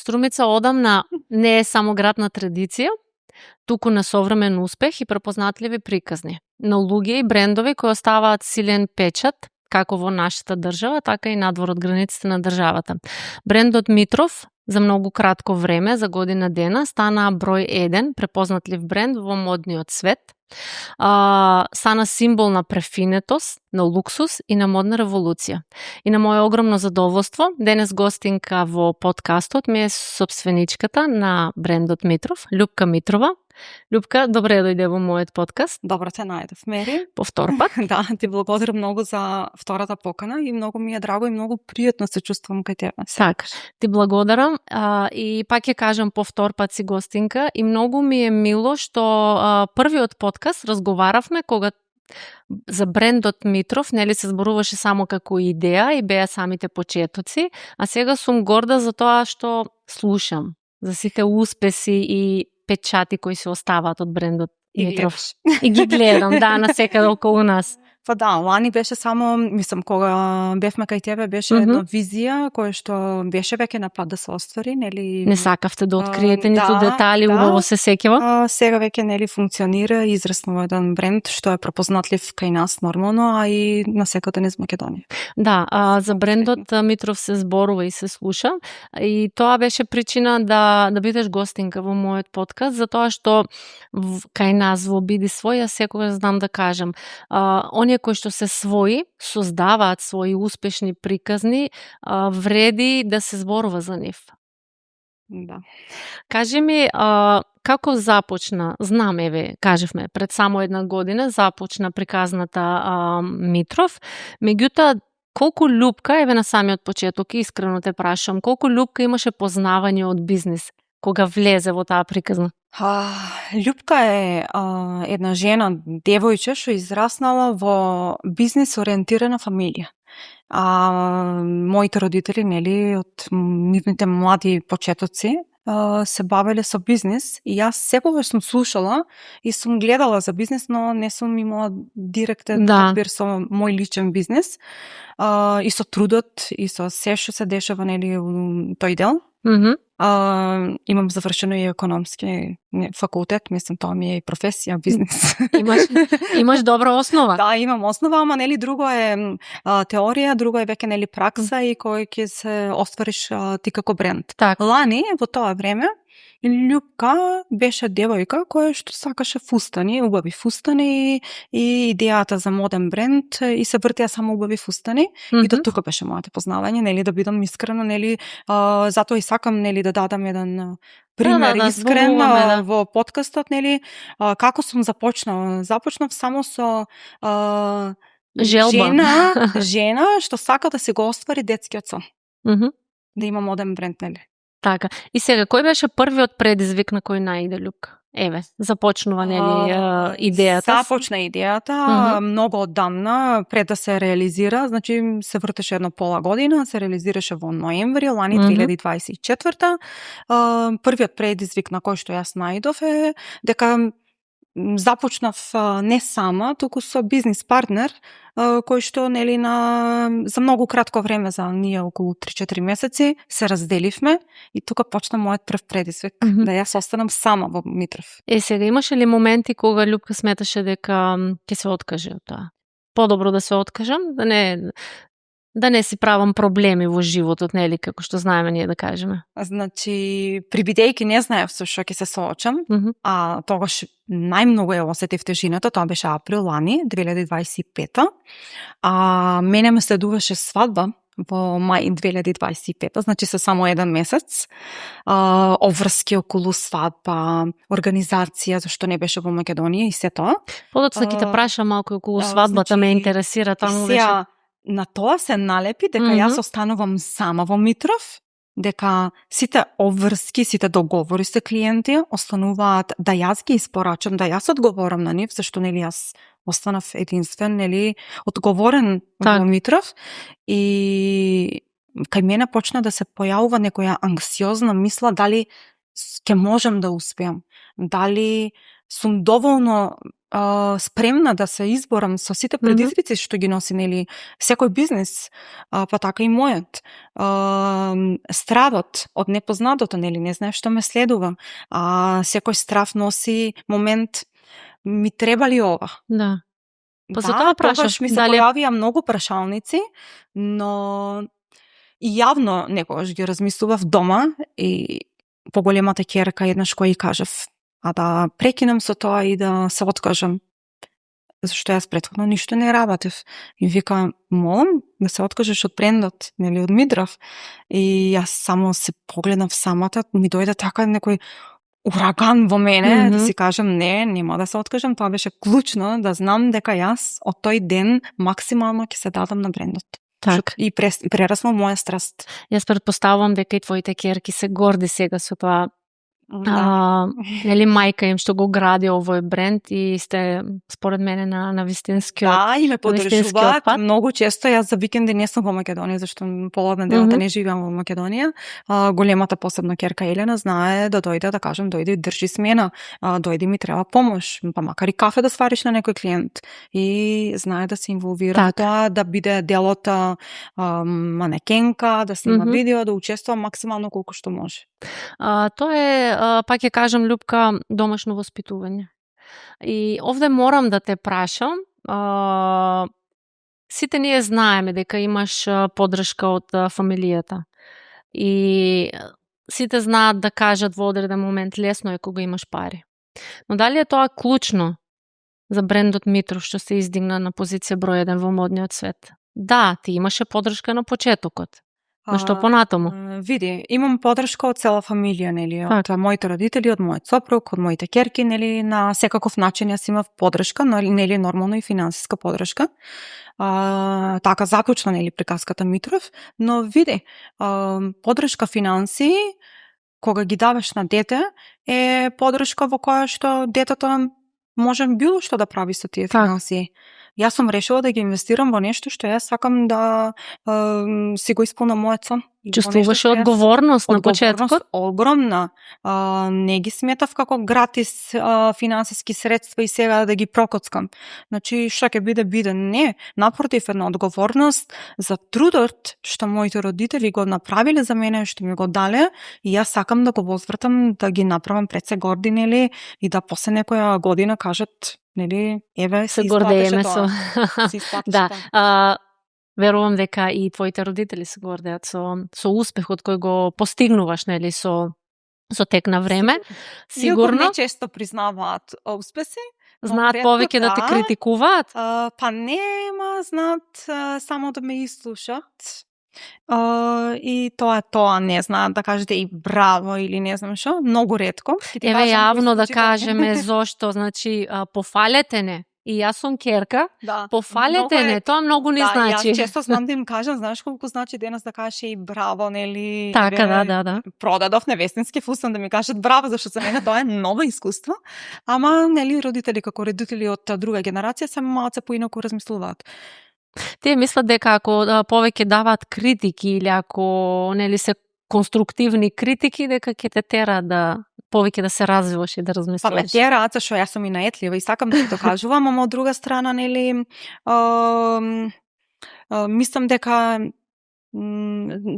Струмица одамна не е само град на традиција, туку на современ успех и препознатливи приказни на луѓе и брендови кои оставаат силен печат како во нашата држава, така и надвор од границите на државата. Брендот Митров за многу кратко време, за година дена, стана број 1 препознатлив бренд во модниот свет. Стана символ на префинетост, на луксус и на модна револуција. И на моје огромно задоволство, денес гостинка во подкастот ми е собственичката на брендот Митров, Љупка Митрова. Љупка, добре дојде во мојот подкаст. Добро те најдов, Мери. По втор пат. Да, ти благодарам многу за втората покана и многу ми е драго и многу пријатно се чувствувам кај тебе. Так, ти благодарам и пак ќе кажам по втор пат си гостинка и многу ми е мило што првиот подкаст разговаравме кога за брендот Митров, нели се зборуваше само како идеја и беа самите почетоци, а сега сум горда за тоа што слушам за сите успеси и печати кои се оставаат од брендот Митров. И ги гледам, да, насекаде околу нас. Па да, лани беше само, мислам, кога бевме кај тебе, беше една визија која што беше веќе на пат да се оствари, нели? Не сакавте да откриете ниту детали, убаво се сеќава. Сега веќе нели функционира и израснува еден бренд што е препознатлив кај нас нормално, а и насекаде низ Македонија. Да, за брендот Митров се зборува и се слуша и тоа беше причина да бидеш гостинка во мојот подкаст, затоа што кај нас во Биди свој, јас секогаш знам да кажам, оние кои што се своји, создаваат своји успешни приказни, вреди да се зборува за нив. Да. Кажи ми, како започна, знам, еве, кажевме, пред само една година започна приказната Митров, меѓутоа, колку Љупка, еве на самиот почеток, искрено те прашам, колку Љупка имаше познавање од бизнис кога влезе во таа приказна? Љупка е една жена, девојче, што израснала во бизнис ориентирана фамилија. Моите родители, нели, од нивните млади почетоци, се бавеле со бизнис и јас секогаш сум слушала и сум гледала за бизнис, но не сум имала директен допир со мој личен бизнис и со трудот и со се што се дешава, нели, тој дел. Имам завршено и економски факултет, мислам, тоа ми е и професија, бизнес. Имаш добра основа. Да, имам основа, ама нели друго е теорија, друго е веќе нели пракса и кој ќе се оствариш ти како бренд. Так. Лани во тоа време Љупка беше девојка која што сакаше фустани, убави фустани и идејата за моден бренд и се вртеа само убави фустани и до тука беше моето познавање, нели, да бидам искрена, нели, затоа и сакам, нели, да дадам еден пример искрен во подкастот, нели, како сум започнала. Започнав само со жена што сака да се го оствари детскиот сон. Да има моден бренд, нели. Така. И сега, кој беше првиот предизвик на кој наиде Љупка? Еве, започнува, нели, идејата? Започна идејата многу оддамна, пред да се реализира, значи се вртеше една пола година, се реализираше во ноември, лани 2024. Првиот предизвик на кој што јас наидов е дека започнав не сама, туку со бизнис партнер, кој што, нели, за многу кратко време, за ние околу 3-4 месеци, се разделивме и тука почна мојот прв предизвик, да јас останам сама во Митров. Сега, имаше ли моменти кога Љупка сметаше дека ќе се откаже од тоа? Подобро да се откажам, да не си правам проблеми во животот, нели, како што знаеме ние да кажеме. Значи, прибидејќи не знаев со што ќе се соочам, а тогаш најмногу ја осетив тежината, тоа беше април лани, 2025. Мене ме следуваше свадба во мај 2025, значи со само еден месец. Обврски околу свадба, организација, зашто не беше во Македонија и се тоа. Подоцна ќе те прашам малку околу свадбата, ме интересира, таму беше. На тоа се налепи дека јас останувам сама во Митров, дека сите обврски, сите договори со клиенти остануваат да јас ги испорачам, да јас одговорам на нив, зашто, нели, јас останав единствен, нели, одговорен во Митров и кај мене почна да се појавува некоја анксиозна мисла дали ќе можам да успеам, дали сум доволно спремна да се изборам со сите предизвици што ги носи, нели, секој бизнес, па така и мојот. Стравот од непознатото, нели, не знаеш што ме следува. Секој страв носи момент, ми треба ли ова? Да. Па за тоа прашав, тогаш ми се појавија многу прашалници, но и јавно некогаш ги размислував дома и поголемата ќерка еднаш која и кажав, да прекинам со тоа и да се откажам. Зашто јас претходно ништо не работев. И вика, молам да се откажеш од брендот, нели, од Мидрав. И јас само се погледнав самата, ми дојде така некој ураган во мене, да си кажам, не, нема да се откажам. Тоа беше клучно, да знам дека јас од тој ден максимално ќе се дадам на брендот. Так. И прераснал моја страст. Јас предпоставувам дека и твоите ќерки се горди сега со тоа. Нели, мајка им што го гради овој бренд и сте, според мене, на вистинскиот. Да, и ме поддржуваат многу често. Јас за викенди не сум во Македонија, зашто половина делата не живеам во Македонија. Големата, посебно ќерка Елена, знае да дојде, да кажам, дојде и држи смена. Дојде, ми треба помош, па макар и кафе да свариш на некој клиент. И знае да се инволвира во тоа, да биде дел од манекенка, да снима видео, да учествува максимално колку што може. Тоа е, пак ќе кажам, Љупка, домашно воспитување. И овде морам да те прашам, сите ние знаеме дека имаш поддршка од фамилијата. И сите знаат да кажат во одреден момент, лесно е кога имаш пари. Но дали е тоа клучно за брендот Митров што се издигна на позиција број 1 во модниот свет? Да, ти имаше поддршка на почетокот. Но што понатаму? Види, имам поддршка од цела фамилија, нели, од моите родители, од мојот сопруг, од моите ќерки, нели, на секаков начин јас имав поддршка, нели, нормално и финансиска поддршка. Така заклучна, нели, приказката Митров, но види, поддршка финанси, кога ги даваш на дете, е поддршка во која што детето може било што да прави со тие финанси. Јас сум решила да ги инвестирам во нешто што јас сакам да си го исполнам мојот сон. Чувствуваше одговорност на почетокот? Огромна. Не ги сметав како гратис финансиски средства и сега да ги прокоцкам. Значи, што ќе биде. Не. Напротив, една одговорност за трудот што моите родители го направиле за мене, што ми го дале, и јас сакам да го возвртам, да ги направам пред се горди, нели, и да после некоја година кажат, нели, еве, се гордееме со. Да. Верувам дека и твоите родители се гордеат со успехот кој го постигнуваш, нели, со тек на време. Сигурно. Не често признаваат успеси. Знаат повеќе да те критикуваат? Па нема, знаат само да ме изслушат. И тоа не знаат да кажете и браво или не знам што, многу ретко. Еве јавно да кажеме зошто, значи пофалете не. И јас сум ќерка, пофалете не, тоа многу не значи. Јас често знам да им кажам, знаеш колку значи денес да кажеш и браво, нели? Така, да. Продадов невестински фустан да ми кажат браво, зашто за мене тоа е ново искуство. Ама, нели, родители како родители од друга генерација се малце поинаку размислуваат. Тие мислат дека ако повеќе даваат критики или ако, нели, се конструктивни критики, дека ќе те тера да повеќе да се развиваш и да размислуваш. Па ме тера, зашто јас сум и наетлива и сакам да ти докажувам, ама од друга страна, нели, мислам дека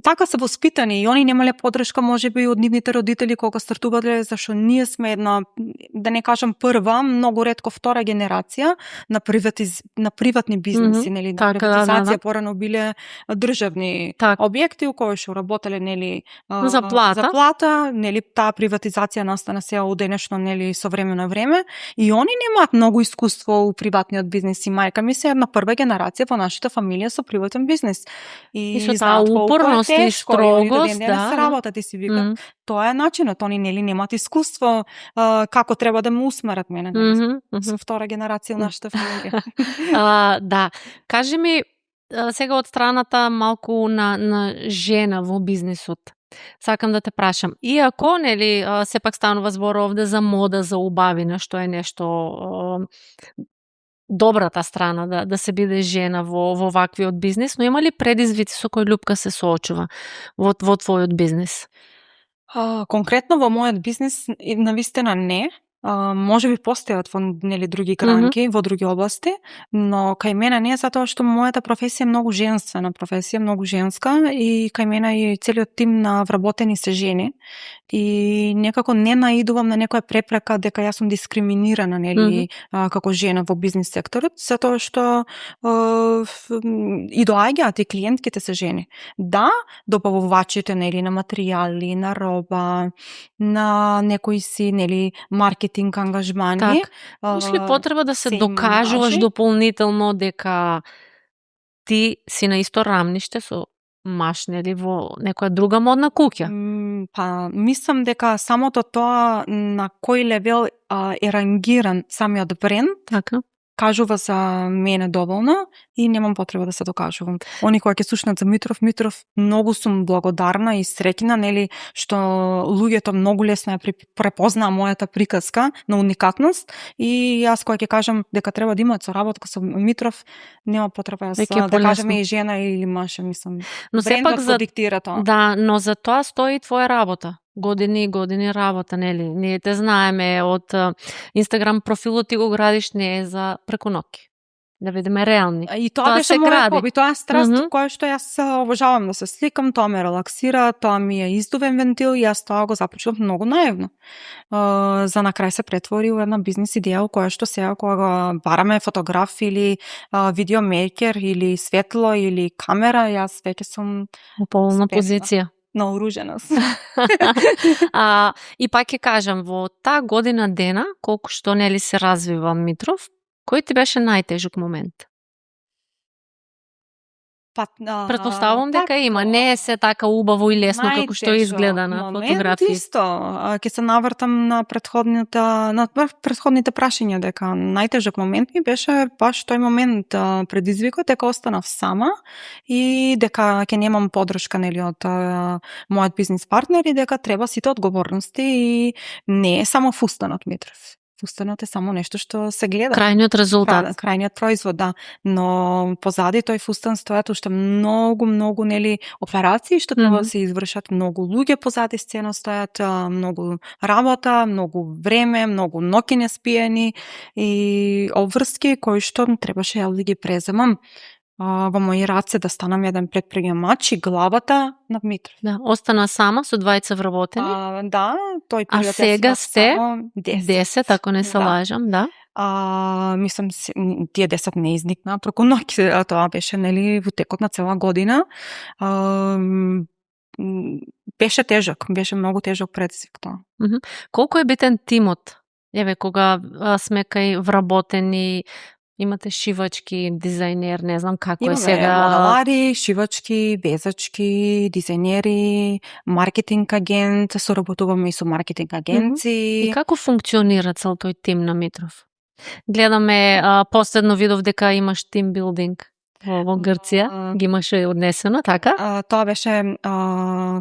така се воспитани и они немале поддршка можеби од нивните родители кога стартувале, зашто ние сме една, да не кажам прва, многу ретко втора генерација на приватни бизнеси, нели, на приватизација. Порано биле државни објекти у кои што работеле, нели, за плата, нели, таа приватизација настана сега у денешно, нели, со време на време, и они немаат многу искуство у приватниот бизнес. И мајка ми се една прва генерација во нашата фамилија со приватен бизнес. И со таа упорност и строгост, да, работа, ти си вика. Тоа е начинот, они, нели, немаат искуство како треба да ме усмерат мене, нели, со втора генерација нашата фамилија. Да, кажи ми сега од страната малку на жена во бизнисот. Сакам да те прашам, иако, нели, сепак станува збор овде за мода, за убавина, што е нешто добрата страна да се биде жена во ваквиот бизнес, но има ли предизвици со кои Љупка се соочува во твојот бизнес? Конкретно во мојот бизнес навистина не. може би постојат во нели други гранки, во други области, но кај мене не е, затоа што мојата професија е многу женствена професија, многу женска, и кај мене и целиот тим на вработени се жени, и некако не наидувам на некоја препрека дека јас сум дискриминирана, нели, како жена во бизнис секторот, затоа што и доаѓаат и клиентките се жени. Да, добавувачите, нели, на материјали, на роба, на некои си, нели, маркетинг ангажмани. Так. Имаш ли потреба да се докажуваш дополнително дека ти си на исто рамниште со маж, нели, во некоја друга модна куќа? Па, мислам дека самото тоа на кој левел е рангиран самиот бренд, така, кажува за мене доволно и немам потреба да се докажувам. Они кои ќе слушнат за Митров, многу сум благодарна и среќна, нели, што луѓето многу лесно ја препознаа мојата приказка на уникатност, и јас кога ќе кажам дека треба да имаат соработка со Митров, нема потреба да кажеме и жена или маж, мислам. Но сепак за диктира тоа. Да, но за тоа стои твоја работа. Години и години работа, нели? Ние те знаеме од Инстаграм профилот ти го градиш, не е за преку ноќ. Да бидеме реални. И тоа беше моја хоби, тоа е страст која што јас обожавам да се сликам, тоа ме релаксира, тоа ми е издувен вентил, и јас тоа го започнав многу наивно. За на крај се претвори во една бизнис идеја која што сега кога бараме фотограф или видеомейкер или светло или камера, јас веќе сум во полна позиција. Наоруженост. И пак ќе кажам, во таа година дена, колку што нели се развива Митров, кој ти беше најтежок момент? Претпоставувам дека има, не е се така убаво и лесно како што изгледа на фотографија. Исто, ќе се навртам на претходните прашања, дека најтежок момент ми беше баш тој момент, предизвикот дека останав сама и дека ќе немам подршка, нели, од мојот бизнис партнер, и дека треба сите одговорности, и не е само фустанот Митров. Фустанот е само нешто што се гледа. Крајниот резултат. Крајниот производ, да. Но позади тој фустан стојат уште многу, нели, операции што треба да се извршат, многу луѓе позади сцена стојат, многу работа, многу време, многу ноќи неспиени и обврски кои што требаше да ги преземам во мои раце, да станам еден предприемач и главата на Митров. Да, остана сама со двајца вработени. Да, тој период. А сега сте 10, ако не се лажам, да. Мислам, тие 10 не изникнаа преку ноќ, тоа беше, нели, во текот на цела година. Беше тежок, беше многу тежок предизвик тоа. Колку е битен тимот? Еве, кога сме кај вработени, имате шивачки, дизајнер, не знам како е сега. Имаме модалари, шивачки, везачки, дизајнери, маркетинг агент, соработуваме и со маркетинг агенции. И како функционира цел тој тим на Митров? Гледаме, последно видов дека имаш тимбилдинг во Грција, ги имаше однесено, така? Тоа беше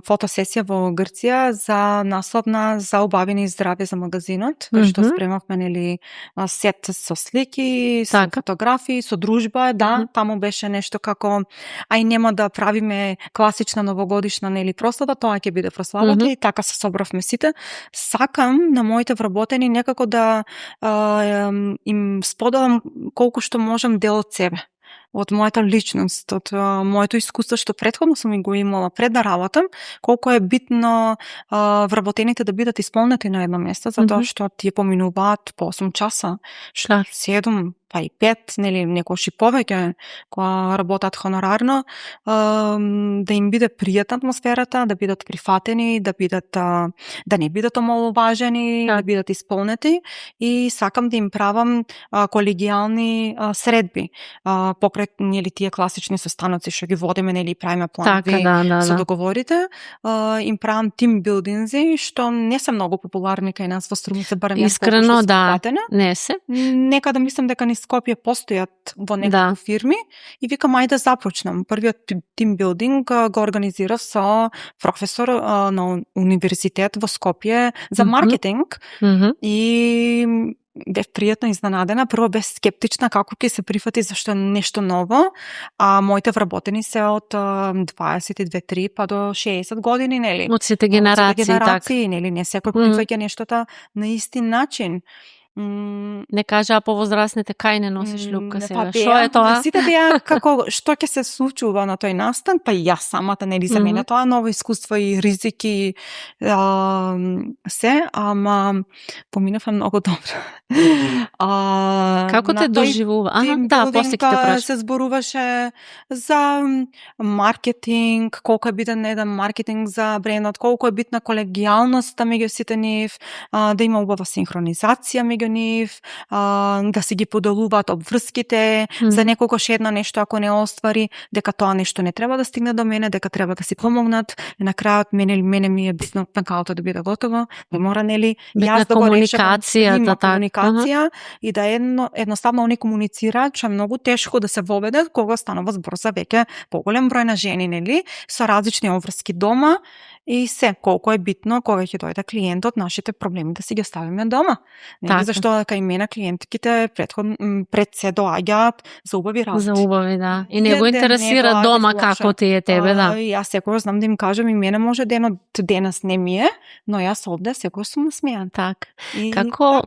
фотосесија во Грција за насловна за убавени и здраве за магазинот, кај што спремавме, нели, сет со слики, со фотографии, со дружба, да, таму беше нешто како ај нема да правиме класична новогодишна, нели, прослава, тоа ќе биде прославата, и така се собравме сите. Сакам на моите вработени некако да им споделам колку што можам дел од себе, од мојата личност, од моето искуство што претходно сум го имала пред да работам, колку е битно вработените да бидат исполнети на едно место, затоа што тие поминуваат по 8 часа, 7, па и 5, нели, некојаш и повеќе, кога работат хонорарно, да им биде пријатна атмосферата, да бидат прифатени, да не бидат омаловажени, да бидат исполнети, и сакам да им правам колегијални средби, покрај, нели, тие класични состаноци што ги водиме, нели, правиме планови со договорите, им правам тимбилдинзи што не се многу популарни кај нас во Струмица, барем искрено, да, не се. Некада мислам дека ни Скопје постојат во некои фирми, и викам ајде да започнам. Првиот тимбилдинг го организирав со професор на универзитет во Скопје за маркетинг, и бев пријатно изненадена. Прво бев скептична како ќе се прифати зашто нешто ново, а моите вработени се од 22-3 па до 60 години, нели? Од сите генерации, нели? Не секој прифаќа нештото на исти начин. Не кажа повозрастните кај не носиш Любка сега. Што е тоа? Сите беа како што ќе се случува на тој настан, па и јас самата, нели, за мене тоа ново искуство и ризики се, ама поминавме многу добро. Како те доживува? После ќе те прашам. Се зборуваше за маркетинг, колку е битен еден маркетинг за брендот, колку е битна колегијалноста меѓу сите нив, да има убава синхронизација меѓу нив, да си ги поделуваат обврските, за некогаш едно нешто ако не оствари, дека тоа нешто не треба да стигне до мене, дека треба да си помогнат. И на крајот мене ми е битно пенкалото да биде готово, не мора, нели, јас да го решам, има комуникација и да едноставно они комуницираат, што е многу тешко да се воведе кога станува збор за веќе поголем број на жени, нели, со различни обврски дома. И колку е битно кога ќе дојде клиентот, нашите проблеми да си ги ставиме дома. Зашто кај мене клиентките пред се доаѓаат за убави работи. За убави, да. И не го интересира дома како ти е тебе, да. Јас секогаш знам да им кажам, и мене може денес не ми е, но јас овде секогаш сум насмејан. Так.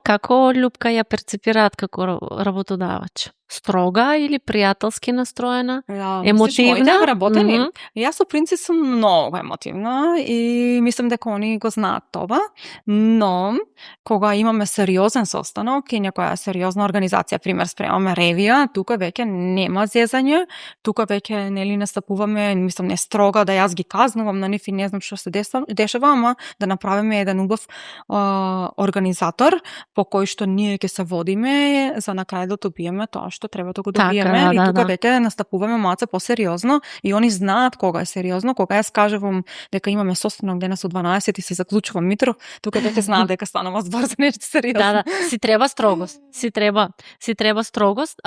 Како Любка ја перцепираат како работодавач? Строга или пријателски настроена? Емотивна? Работени. Јас со принцип сум многу емотивна и мислам дека они го знаат тоа, но кога имаме сериозен состанок и некоја сериозна организација, пример спремаме ревија, тука веќе нема зезање, тука веќе, нели, настапуваме, мислам, не строга да јас ги казнувам на нив и не знам што се дешава, ама да направиме еден убав организатор по кој што ние ќе се водиме за на крај да добиеме тоа што треба да го добиеме. И тука веќе настапуваме малце посериозно и они знаат кога е сериозно, кога јас кажувам дека имаме состанок денес од 12 и се заклучува Митров, тука веќе знаат дека станува збор за нешто сериозно. Да, си треба строгост. Си треба строгост.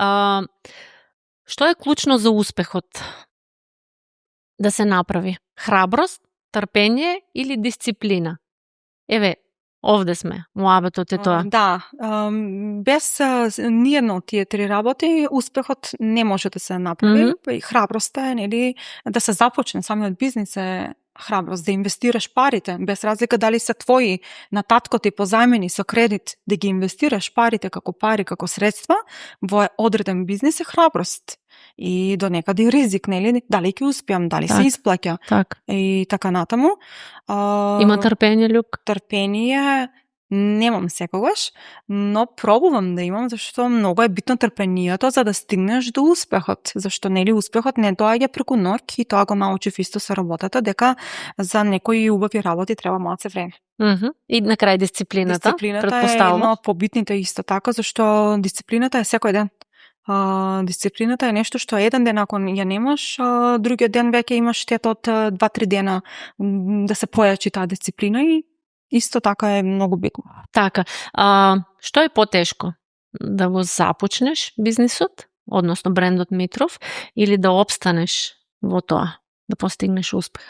Што е клучно за успехот да се направи? Храброст, трпение или дисциплина? Еве, овде сме, муабетот е тоа. Да, без ниедно од тие три работи успехот не може да се направи. Храброста е, нели, да се започне самиот бизнис е храброст, да инвестираш парите, без разлика дали се твои, на татко ти позајмени со кредит, да ги инвестираш парите како средства во одреден бизнис е храброст. И до некаде и ризик, нели? Дали ќе успеам, дали се исплаќа. И така натаму. Има трпение, Любка? Трпение немам секогаш, но пробувам да имам, зашто многу е битно трпението за да стигнеш до успехот. Зашто, нели, успехот не доаѓа преку ноќ и тоа го научив исто со работата, дека за некои убави работи треба малце време. И на крај дисциплината е едно од побитните исто така, зашто дисциплината е секој ден. Дисциплината е нешто што еден ден ако ја немаш, другиот ден веќе имаш штета од 2-3 дена да се појачи таа дисциплина и исто така е многу битно. Така, што е потешко? Да го започнеш бизнисот, односно брендот Митров, или да опстанеш во тоа, да постигнеш успех?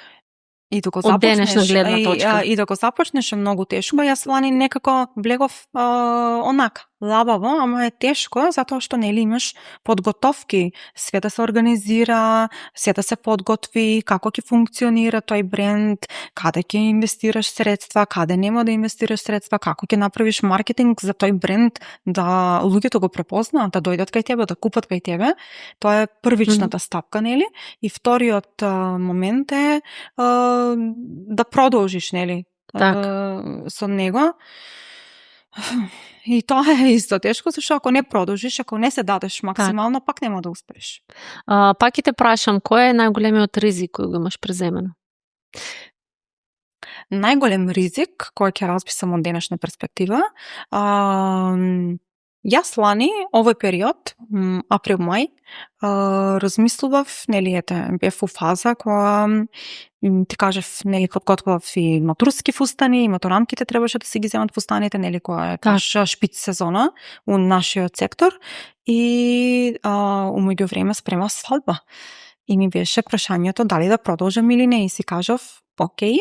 И да го од денешна гледна точка. И да го започнеш е многу тешко. Јас лани некако влегов онака, лабаво, ама е тешко, затоа што нели имаш подготовки, све да се организира, се да се подготви, како ќе функционира тој бренд, каде ќе инвестираш средства, каде нема да инвестираш средства, како ќе направиш маркетинг за тој бренд, да луѓето го препознаат, да дојдат кај тебе, да купат кај тебе. Тоа е првичната стапка, нели? И вториот момент е да продолжиш, нели? Со него. И тоа е исто тешко, зашто ако не продолжиш, ако не се дадеш максимално, пак нема да успееш. Пак и те прашам, кој е најголемиот ризик кој го имаш преземено? Најголем ризик, кој ќе разбисам од денешна перспектива, јас лани, овој период, април-мај, размислував, нели, бев у фаза која ти кажев, нели, подготвував и матурски фустани, и матурантките требаше да си ги земат фустаните, нели, која е шпиц сезона у нашиот сектор, и умеѓу време спремав свадба. И ми беше прашањето дали да продолжам или не, и си кажав, окей,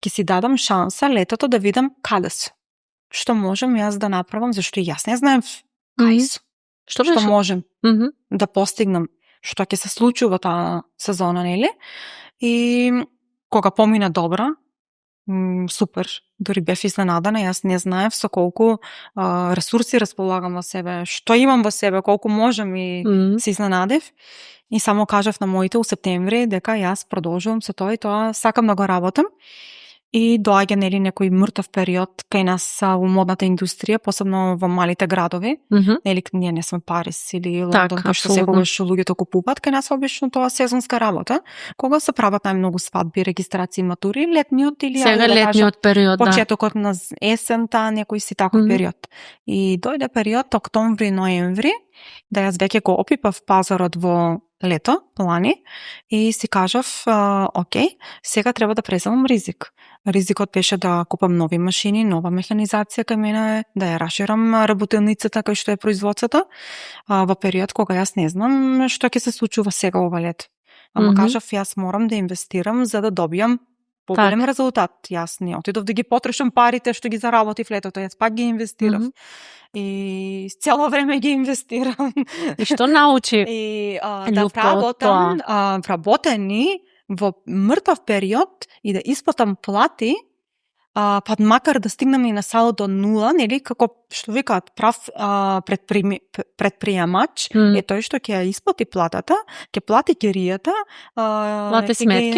ќе си дадам шанса летото да видам каде су. што можам јас да направам, зашто јас не знаев кај сум. Што можем да постигнам, што ќе се случи во таа сезона, нели? И кога помина добра, супер, дури бев изненадана, јас не знаев со колку ресурси располагам во себе, што имам во себе, колку можам и се изненадев. И само кажав на моите у септември дека јас продолжувам со тоа и тоа сакам да го работам. И доаѓа нели некој мртов период кај нас во модната индустрија, посебно во малите градови. Нели ние не сме Париз или Лондон, кај што секогаш луѓето купуваат, кај нас обично тоа сезонска работа, кога се прават најмногу свадби, регистрации, матури, летниот или сега летниот период, почетокот на есента, некој си таков период. И дојде период октомври, ноември, да јас веќе го опипав пазарот во лето, лани, и си кажав, окей, сега треба да преземам ризик. Ризикот беше да купам нови машини, нова механизација кај мене, да ја расширам работилницата кај што е производството, во период кога јас не знам што ќе се случува сега ова лето. Ама кажав, јас морам да инвестирам за да добијам поголем резултат. Јас не отидов да ги потрошам парите што ги заработив летото, јас пак ги инвестирав. И цело време ги инвестирам. И што научи? И да вработени во мртов период и да исплатам плати, па макар да стигнам и на салдо 0, нели, како што викаат прав предприемач, е тој што ќе исплати платата, ќе плати киријата,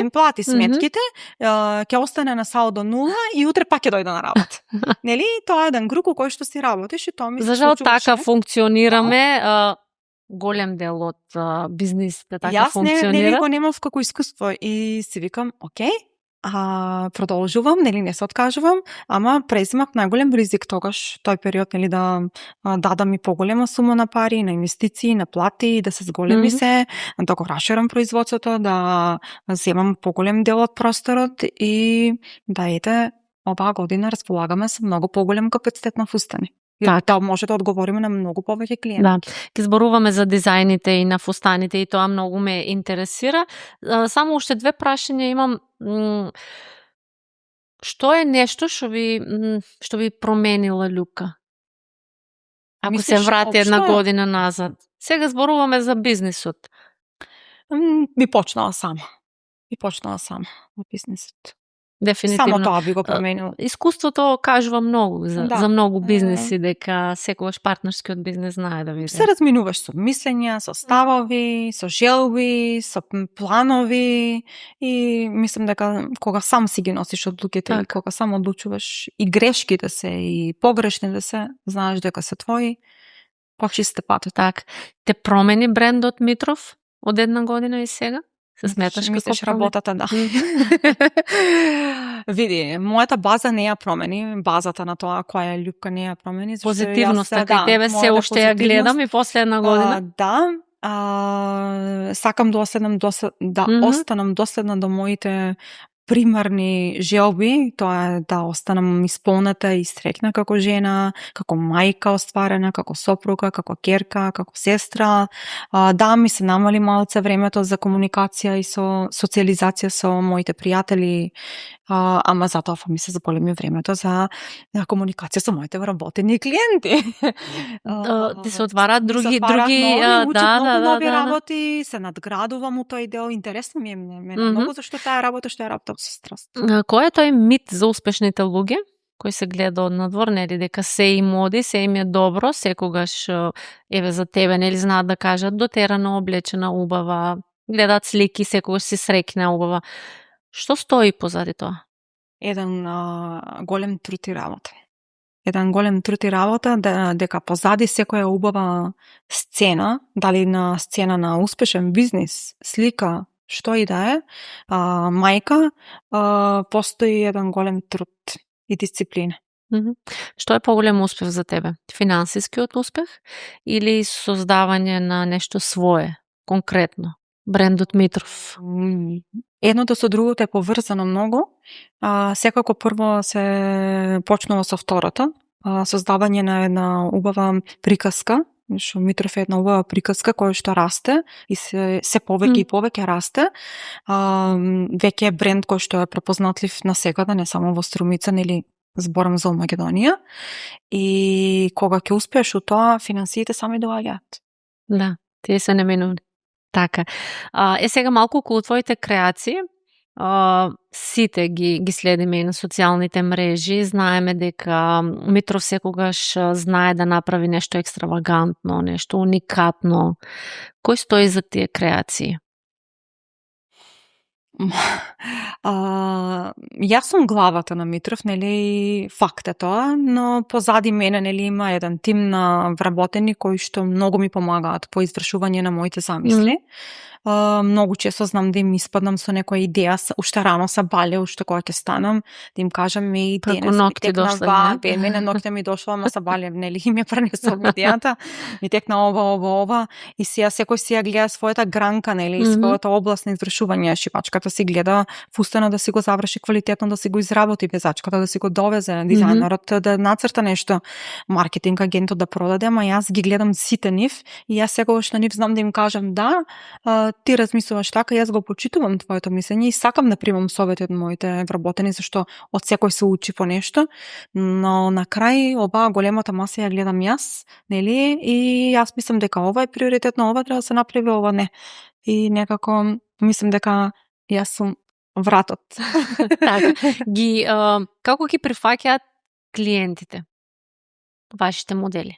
плати сметките, ќе остане на салдо 0 и утре пак ќе дојде на работа. Нели, тоа е еден круг кој што си работиш и тоа ми се случува. За жал така функционираме. Голем дел од бизнисите така функционира. Јас не го немав како искуство и си викам, окей, продолжувам, нели не се откажувам, ама презимав најголем ризик тогаш, тој период, нели да дадам и поголема сума на пари, на инвестиции, на плати, да се зголеми се, да го расширам производството, да земам поголем дел од просторот и да ете, оваа година располагаме со многу поголем капацитет на фустани. Да може да одговориме на многу повеќе клиенти. Да, ќе зборуваме за дизајните и на фустаните и тоа многу ме интересира. Само уште две прашања имам. Што е нешто што би променила Љупка? Ако се врати една година назад. Сега зборуваме за бизнисот. Би почнала сама во бизнисот. Дефинитивно. Само тоа би го променило. Искуството кажува многу за многу бизнеси, дека секогаш партнерскиот бизнес знае да биде. Се разминуваш со мислења, со ставови, со желби, со планови и мислам дека кога сам си ги носиш одлуките и кога сам одлучуваш и грешките се и погрешните се, знаеш дека се твои, почисте патот. Так. Те промени брендот Митров од една година и сега? Се сметаш како работата, да. Види, мојата база не ја промени, базата на тоа која е Љупка не ја промени. Позитивноста кај тебе се уште ја гледам и после една година. Сакам да останам доследна до моите примарни желби, тоа е да останам исполната и среќна како жена, како мајка остварена, како сопруга, како ќерка, како сестра. Да, ми се намали малце времето за комуникација и со социализација со моите пријатели, ама затоа ми се заголеми времето за комуникација со моите вработени клиенти. Ти се отвараат други нови работи, се надградувам у тој дел, интересно ми е многу зашто таа работа што ја работам со страст. Кој е тој мит за успешните луѓе кој се гледа од надвор, нели дека се им оди, се им е добро, секогаш еве за тебе, нели знаат да кажат дотерано, облечена, убава, гледаат слики, секогаш си среќна, убава. Што стои позади тоа? Еден голем труд и работа. Дека позади секоја убава сцена, дали на сцена на успешен бизнис, слика, што и да е, мајка, постои еден голем труд и дисциплина. Што е поголем успех за тебе? Финансискиот успех или создавање на нешто свое, конкретно? Брендот Митров. Едното со другото е поврзано многу. Секако прво се почнува со второто. Создавање на една убава приказка. Што Митров е една убава приказка која што расте и се повеќе и повеќе расте. Веќе е бренд кој што е препознатлив насекаде, не само во Струмица, нели зборам за Македонија. И кога ќе успееш у тоа, финансиите сами доаѓаат. Да, тие се неминувани. Така. Сега малку околу твоите креации. Сите ги следиме и на социјалните мрежи. Знаеме дека Митров секогаш знае да направи нешто екстравагантно, нешто уникатно. Кој стои за тие креации? Јас сум главата на Митров, нели, факт е тоа, но позади мене, нели, има еден тим на вработени кои што многу ми помагаат по извршување на моите замисли. Многу често знам да им испаднам со некоја идеја, уште рано са бале, уште кога ќе станам, да им кажам и денес ми текна мене ноќта ми дошла, ама са бале, нели, им ја пренесов идејата, ми текна ова, и сега секој си ја гледа својата гранка, нели, својата област на извршување. Шивачката си гледа фустана да си го заврши квалитетно, да си го изработи, везачката да си го довезе, дизајнерот да нацрта нешто, маркетинг агентот да продаде, ама јас ги гледам сите нив и јас секогаш на нив знам да им кажам да, ти размислуваш така, јас го почитувам твоето мислење и сакам да примам совети од моите вработени, зашто од секој се учи по нешто, но на крај оваа големата маса ја гледам јас, нели, и јас мислам дека ова е приоритетно, ова треба да се направи, ова не. И некако мислам дека јас сум вратот. Така. Како ги прифаќаат клиентите вашите модели?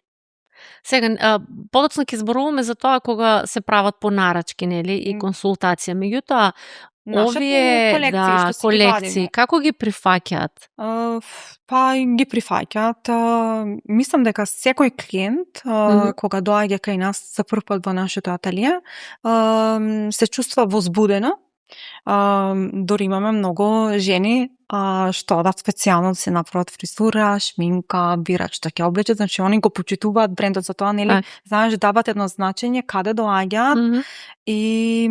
Сега, подоцна ќе зборуваме за тоа кога се прават по нарачки, нели, и консултација. Меѓутоа, овие колекции, како ги прифаќаат? Па ги прифаќаат. Мислам дека секој клиент, кога доаѓа кај нас за прв пат во нашето ателие, се чувства возбудено. Дори имаме многу жени што одат специјално да се направат фризура, шминка, бират што ќе облечат, значи они го почитуваат брендот за тоа, нели, знаеш, дават едно значење каде доаѓаат и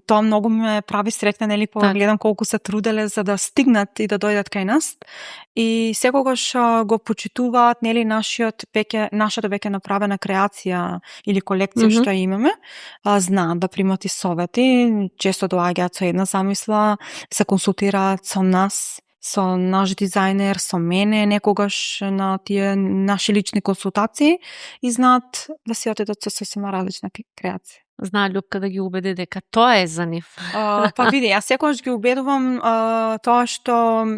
тоа многу ме прави среќна, нели, кога гледам колку се труделе за да стигнат и да дојдат кај нас. И секогаш го почитуваат, нели, нашата веќе направена креација или колекција што имаме. Знаат да примат и совети, често доаѓаат со една замисла, се консултираат со нас, со наш дизајнер, со мене, некогаш на тие наши лични консултации и знаат да си отидат со сосема различна креација. Знае Љупка да ги убеди дека тоа е за нив. Па види, јас секогаш ги убедувам тоа што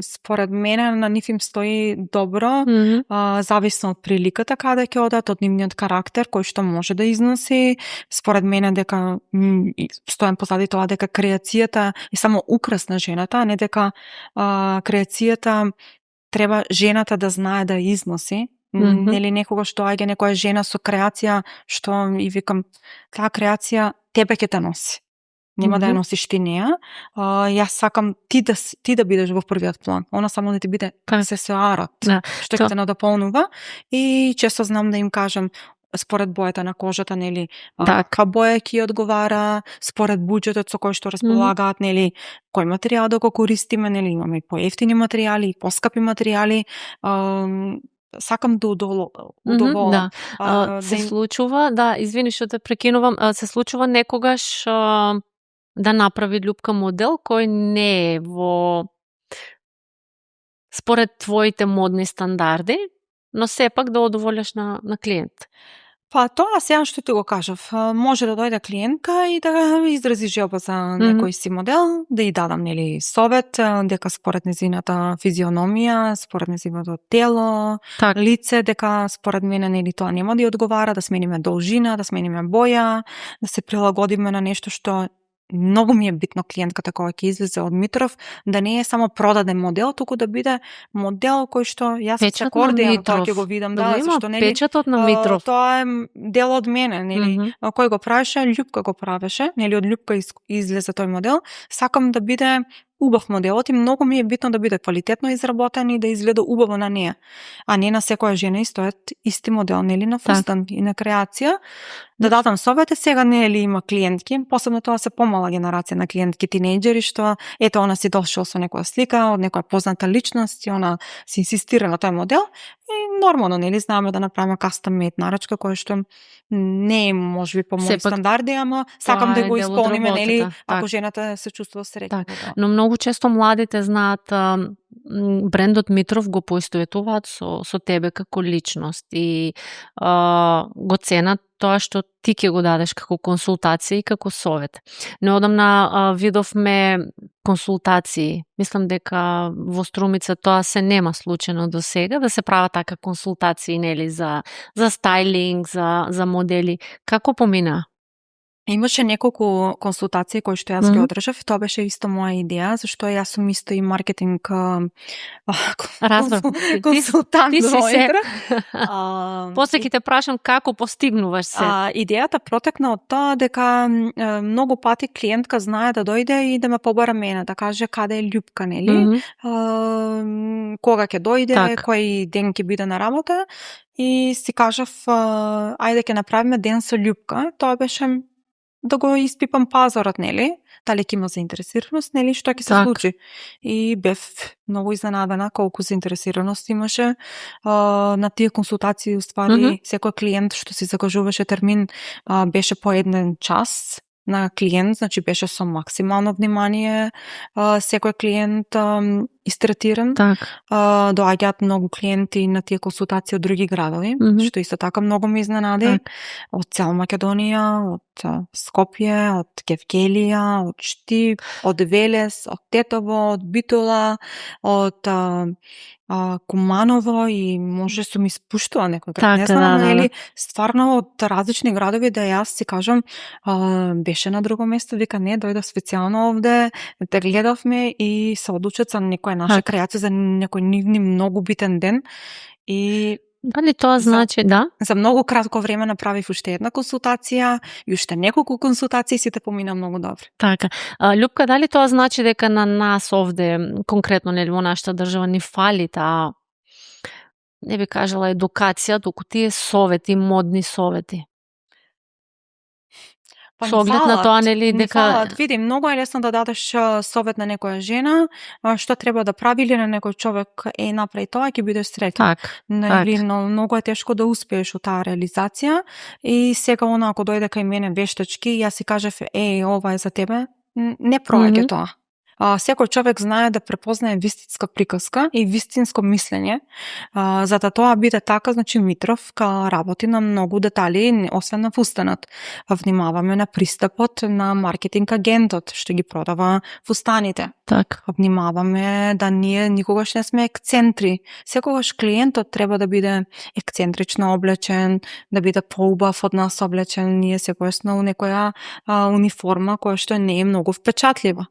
според мене на нив им стои добро, зависно од приликата каде ќе одат, од нивниот карактер кој што може да износи. Според мене дека стојам позади тоа дека креацијата е само украс на жената, а не дека креацијата треба жената да знае да износи. Нели некогаш доаѓа некоја жена со креација што и викам, таа креација тебе ќе те носи. Нема да ја носиш ти неа. Јас сакам ти да бидеш во првиот план. Она само да ти биде аксесуарот, што ќе те надополнува. И често знам да им кажам според бојата на кожата, нели, каква боја ќе одговара, според буџетот со кој што располагаат, нели, кој материјал да го користиме, нели, имаме и поевтини материјали, и поскапи материјали. Сакам да удоволам. Се случува, извини што те прекинувам, се случува некогаш да направи Љупка модел кој не е во според твоите модни стандарди, но сепак да удоволиш на клиент. Па тоа сега што ти го кажав, може да дојде клиентка и да изрази желба за некој си модел, да ја дадам, нели, совет дека според незината физиономија, според незиното тело, лице, дека според мене, нели, тоа нема да ја одговара, да смениме должина, да смениме боја, да се прилагодиме на нешто што многу ми е битно клиентката кога ќе излезе од Митров да не е само продаден модел, туку да биде модел кој што јас се кордијам, тоа ќе го видам, зашто, нели, печатот на Митров. Тоа е дел од мене, нели, кој го правеше, Љупка го правеше, нели, од Љупка излезе тој модел. Сакам да биде убав моделот и многу ми е битно да биде квалитетно изработен и да изгледа убаво на неа, а не на секоја жена стојат исти модел, нели, на фустан и на креација. Да дадам совети, сега нели има клиентки, посебно тоа се помала генерација на клиентки тинејџери што ето она си дошол со некоја слика од некоја позната личност и она се инсистира на тој модел и нормално, нели, знаеме да направиме кастом мейд нарачка која што не е можеби по мои стандарди, ама сакам да го исполниме, нели, ако жената се чувствува среќна. Но многу често младите знаат брендот Митров го поистоветуваат со тебе како личност и го ценат тоа што ти ќе го дадеш како консултација и како совет. Неодамна видовме консултации. Мислам дека во Струмица тоа се нема случајно до сега, да се прават така консултации, нели, за стајлинг, за модели. Како помина? Имаше неколку консултации кои што јас ги одржав и тоа беше исто моја идеја, зашто јас сум исто и маркетинг консултант. Ти си се. После ќе те прашам како постигнуваш се. Идејата протекна од тоа дека многу пати клиентка знае да дојде и да ме побара мене, да каже каде е Љупка, нели? Кога ќе дојде, кој ден ќе биде на работа и си кажав ајде ќе направиме ден со Љупка. Тоа беше да го испипам пазарот, нели? Дали ќе има заинтересираност, нели, што ќе се случи. И бев многу изненадена колку заинтересираност имаше на тие консултации. Уствари, секој клиент што си закажуваше термин беше по 1 час на клиент, значи беше со максимално внимание секој клиент истретиран. Доаѓаат многу клиенти на тие консултации од други градови, што исто така многу ме изненади. Од цела Македонија, од Скопје, од Кевкелија, од Штип, од Велес, од Тетово, од Битола, од Куманово и може сум испуштува некој град. Не знам, нели, стварно од различни градови да јас си кажам беше на друго место, вика не, дојдов специјално овде, те гледавме и се одлучат за некоја наша креација, за некој нивни многу битен ден и дали тоа значи, за многу кратко време направив уште една консултација и уште неколку консултации, сите помина многу добро. Така. Љупка, дали тоа значи дека на нас овде, конкретно нели во нашата држава, ни фали таа, не би кажала едукација, туку тие совети, модни совети? Со оглед на тоа, нели, дека... Види, многу е лесно да дадеш совет на некоја жена, што треба да прави, или на некој човек направи тоа, ќе бидеш среќен. Нели, но многу е тешко да успееш у таа реализација и сега она ако дојде кај мене вештачки, јас си кажев, ова е за тебе, не проаѓа тоа. Секој човек знае да препознае вистинска приказка и вистинско мислење. За да тоа биде така, значи Митров работи на многу детали, освен на фустанот. Внимаваме на пристапот на маркетинг агентот, што ги продава фустаните. Внимаваме да ние никогаш не сме ексцентри. Секогаш клиентот треба да биде ексцентрично облечен, да биде поубав од нас облечен. Ние секогаш сме у некоја униформа која што не е многу впечатлива.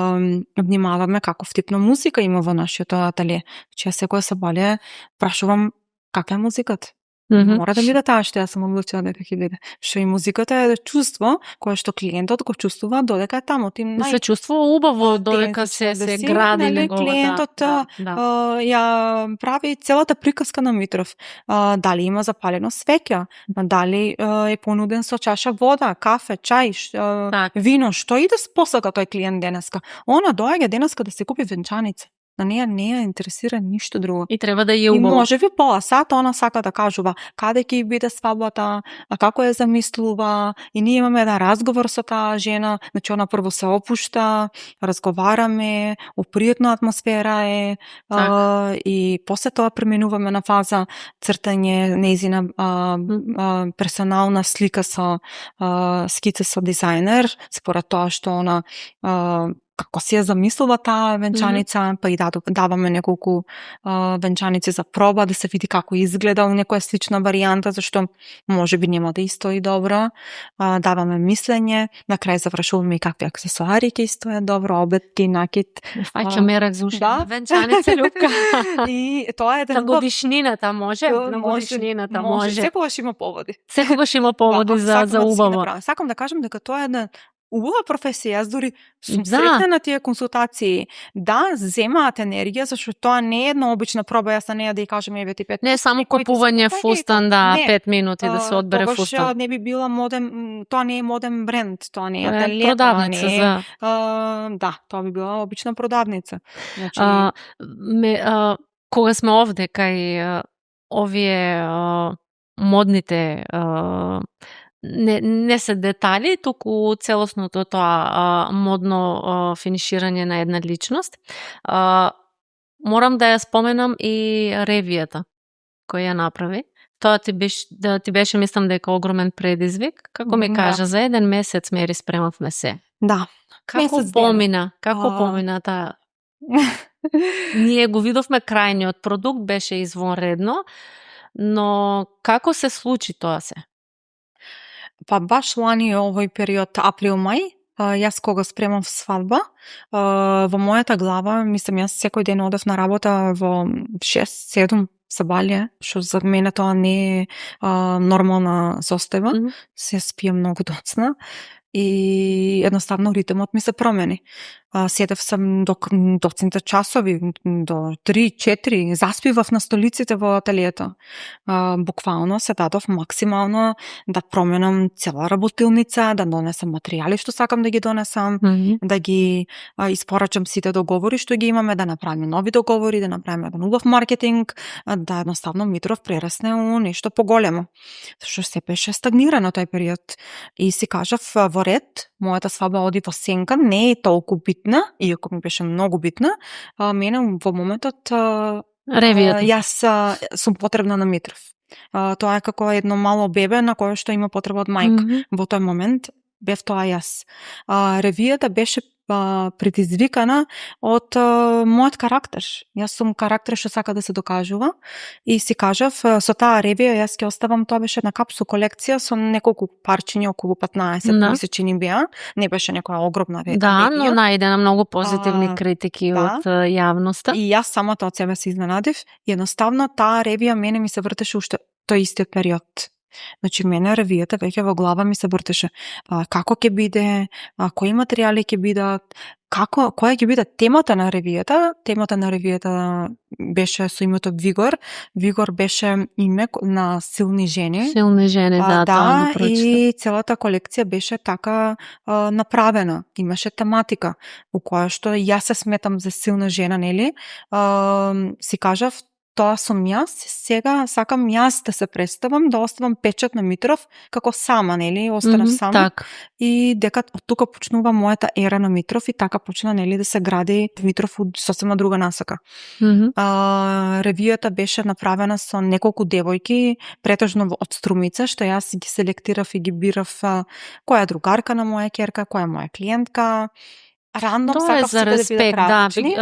Внимаваме каков тип на музика има во нашиот ателие. Че секој се бале, прашувам каква е музиката. Мора да биде таа што јас сум одлучила дека ќе биде. Што и музиката е чувство кое што клиентот го чувствува додека е таму. Се чувствува убаво додека се гради неговата. Клиентот ја прави целата приказка на Митров. Дали има запалено свеќа, дали е понуден со чаша вода, кафе, чај, вино, што и да посака тој клиент денеска. Она доаѓа денеска да се купи венчаница. На неја не ја интересира ништо друго. И треба да ја убаво. И можеби пола сат она сака да кажува каде ќе биде свадбата, како ја замислува, и ние имаме еден разговор со таа жена, значи она прво се опушта, разговараме, опријатна атмосфера е, и после тоа преминуваме на фаза цртање нејзина персонална слика со скица со дизајнер, според тоа што она како си ја замислува таа венчаница, па и даваме неколку венчаници за проба, да се види како изгледа у некоја слична варијанта, зашто можеби нема да истои добро. Даваме мислење, на крај завршуваме и какви аксесуари ќе истојат добро, обетки, накид. Фаќа мерак за уште. Венчаница, Љупка. И тоа е на годишнината може? На годишнината може. Секогаш има поводи. Секогаш има поводи за убаво. Сакам да кажам дека тоа е една убава професија. Јас дури сум среќна на тие консултации. Да, земаат енергија, зашто тоа не е една обична проба, јас на неја да ја кажам еве ти 5. Не е само купување фустан, 5 минути да се одбере фустан. Тогаш не би била моден, тоа не е моден бренд, тоа не е ателие, продавница, не е, да, тоа би била обична продавница. Значи кога сме овде кај овие модните не се детали, туку целосното тоа модно финиширање на една личност. морам да ја споменам и ревијата која ја направи. Тоа ти беше, мислам дека огромен предизвик. Како ми кажа, за 1 месец мери спремавме се. Да. Како помина таа? Ние го видовме крајниот продукт, беше извонредно, но како се случи тоа се? Па баш лани овој период, април-мај, јас кога спремав свадба, во мојата глава, мислам, јас секој ден одев на работа во 6-7 сабалија, што за мене тоа не е нормална состојба. Се спијам многу доцна и едноставно ритмот ми се промени. Седев сам до доцните часови, до 3-4, заспивав на столиците во ателието. Буквално се дадов максимално да променам цела работилница, да донесам материјали што сакам да ги донесам, да ги испорачам сите договори што ги имаме, да направиме нови договори, да направиме еден убав маркетинг, да едноставно Митров прерасне у нешто поголемо. Што се беше стагнирано тој период. И си кажав, во ред, мојата свадба оди во сенка, не е толку битна, иако ми беше многу битна, мене во моментот ревијата. Јас сум потребна на Митров. Тоа е како едно мало бебе на кое што има потреба од мајка. Во тој момент бев тоа јас. Ревијата беше предизвикана од мојот карактер. Јас сум карактер што сака да се докажува и си кажав, со таа ревија јас ќе оставам, тоа беше една капсул колекција со неколку парчиња, околу 15 ми се чини беа, не беше некоја огромна ревија. Да, но најдена многу позитивни критики од јавноста. И јас самата од себе се изненадив и едноставно таа ревија мене ми се вртеше уште тој истиот период. Значи, мене ревијата веќе во глава ми се вртеше. Како ќе биде, кои материјали ќе бидат, која ќе биде темата на ревијата. Темата на ревијата беше со името Вигор. Вигор беше име на силни жени. Силни жени, да, и целата колекција беше така направена. Имаше тематика во која што јас се сметам за силна жена, нели? Си кажав, тоа сум јас, сега сакам јас да се представам, да оставам печат на Митров како сама, нели, останав сама. Так. И дека од тука почнува мојата ера на Митров и така почна, нели, да се гради Митров од сосема на друга насока. Ревијата беше направена со неколку девојки, претежно од Струмица, што јас ги селектирав и ги бирав која е другарка на моја ќерка, која е моја клиентка. Рандом сакав сите да бидат различни.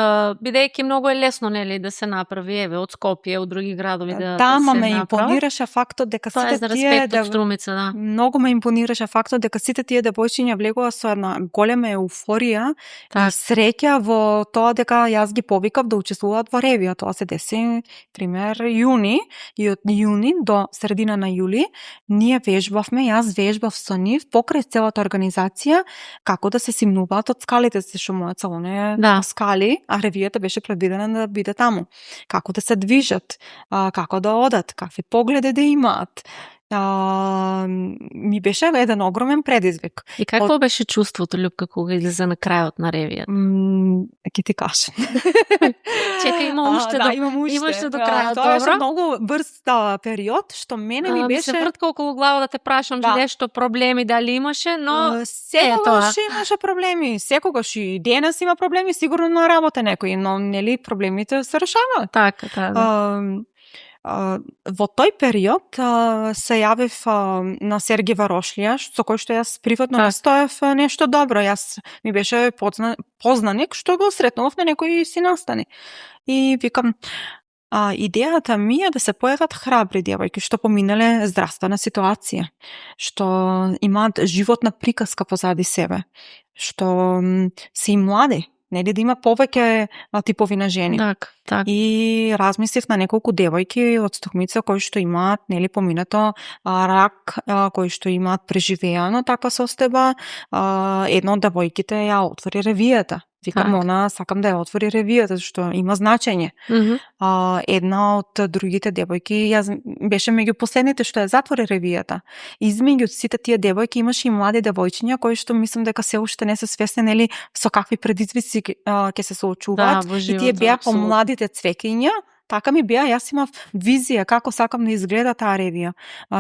Бидејќи многу е лесно, нели, да се направи, еве, од Скопје, од други градови да ма се ме направи. импонираше фактот дека сите тие Струмица, да. Многу ме импонираше фактот дека сите тие девојчиња влегува со една голема еуфорија и среќа во тоа дека јас ги повикав да учествуваат во ревија. Тоа се деси, пример, јуни, и од јуни до средина на јули ние вежбавме, јас вежбав со нив покрај целата организација како да се симнуваат од скалите, што мојот салон е скали, а ревијата беше предвидена да биде таму. Како да се движат, како да одат, какви погледи да имаат. Ми беше еден огромен предизвик. И какво беше чувството, Љупка, кога излезе на крајот на ревијата? Ќе ти кажам. Чека, имам уште до крајот. Тоа беше многу брз период, што мене ми беше... Ми се вртка околу глава да те прашам нешто проблеми дали имаше, но секогаш имаше проблеми. Секогаш и денес има проблеми, сигурно на работа некои, но нели проблемите се решаваат. Така. Во тој период се јавив на Серги Варошлија, со кој што јас приватно настоев нешто добро. Јас ми беше познаник што го сретнував на некои си настани. И викам, идејата ми е да се појават храбри девојки што поминале здравствена ситуација, што имаат животна приказка позади себе, што се и млади, нели, да има повеќе типови на жени. Так. И размислив на неколку девојки од Струмица кои што имаат, нели, поминато рак, кои што имаат преживеано таква состојба. Една од девојките ја отвори ревијата. Викам, она сакам да ја отвори ревијата, што има значење. Една од другите девојки беше меѓу последните што ја затвори ревијата. Измеѓу сите тие девојки имаше и млади девојчиња кои што мислам дека се уште не се свесни, нели, со какви предизвици ќе се соочуваат. И тие беа помладите цвеќиња. Така ми беа, јас имав визија како сакам да изгледа таа ревија.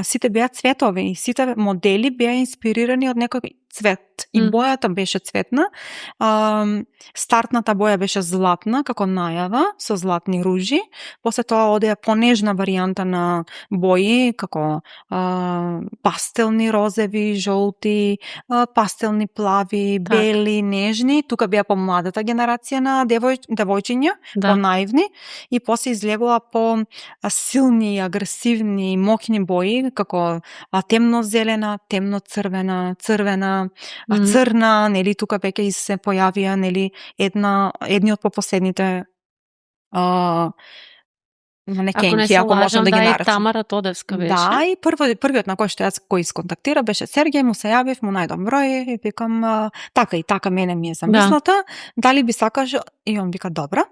Сите беа цветови и сите модели беа инспирирани од некои цвет и бојата беше цветна. Стартната боја беше златна, како најава, со златни ружи. После тоа оде понежна варијанта на бои, како пастелни розеви, жолти, пастелни плави, бели, нежни. Тука беа по младата генерација на девојчиња, по наивни, и после излегува по силни, агресивни, мокни бои, како темно-зелена, темно-црвена, црвена, црна, нели, тука веќе се појавија, нели, едни од попоследните манекенки, ако можам да ги наречам. Да, и Тамара Тодевска беше. Да, и првиот на кој што јас кој исконтактира беше Сергеј, му се јавив, му најдов број и викам така и така мене ми е замислата, дали би сакаш, и он вика добро,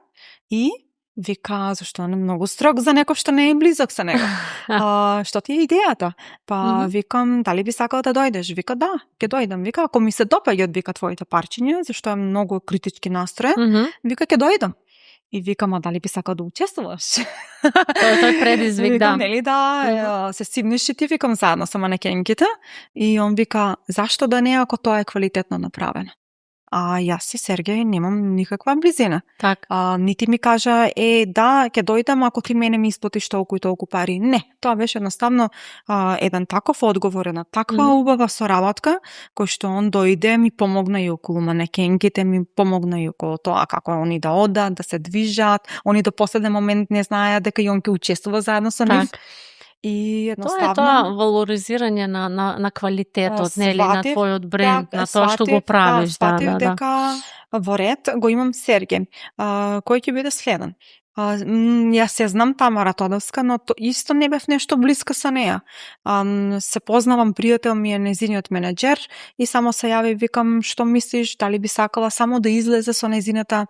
и вика, зашто он е многу строг за некој што не е близок со него. Што ти е идејата? Па викам, дали би сакал да дојдеш? Вика, да, ќе дојдам. Вика, ако ми се допаѓаат, вика, твоите парчиња, зашто е многу критички настроен, вика, ќе дојдам. И викам, дали би сакал да учествуваш? Тој предизвик, викам, нели се симниш и ти, викам, заедно со манекенките. И он вика, зашто да не, ако тоа е квалитетно направено? Јас и Сергеј немам никаква близина. Нити ми кажа, да, ќе дојдам ако ти мене ми исплатиш толку и толку пари. Не, тоа беше едноставно еден таков одговор, една таква убава соработка, кој што он дојде, ми помогна и околу манекенките, ми помогна и околу тоа како они да одат, да се движат, они до последен момент не знаеа дека и он ќе учествува заедно со нив. И едноставно тоа валоризирање на квалитетот, нели, на твојот бренд, на тоа што го правиш, сватив дека во ред го имам Сергеј. Кој ќе биде следен? Јас се знам Тамара Тодовска, но исто не бев нешто блиска со неја. Се познавам, пријател ми е незиниот менеджер и само се јави, викам, што мислиш, дали би сакала само да излезе со незината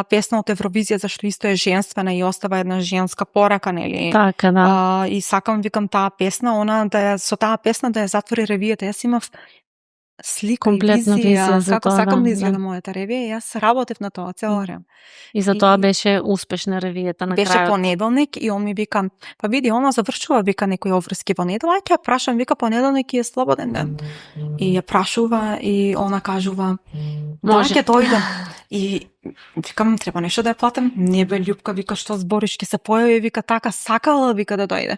песна од Евровизија, зашто исто е женствена и остава една женска порака, нели? Така, да. И сакам, викам, таа песна, она со таа песна да ја затвори ревијата. Јас имав слика и визија, како сакам да изгледа мојата ревија, и јас работев на тоа цел време. И за тоа беше успешна ревијата на крајот. Беше понеделник и он ми вика, па види, она завршува, вика, некои обврски во недела, ќе ја прашам, вика, понеделник е слободен ден. И ја прашува и она кажува, може ќе дојдам. И викам, треба нешто да ја платам. Не бе, Љупка, вика, што збориш, ќе се појави, вика, така сакала, вика, да дојде.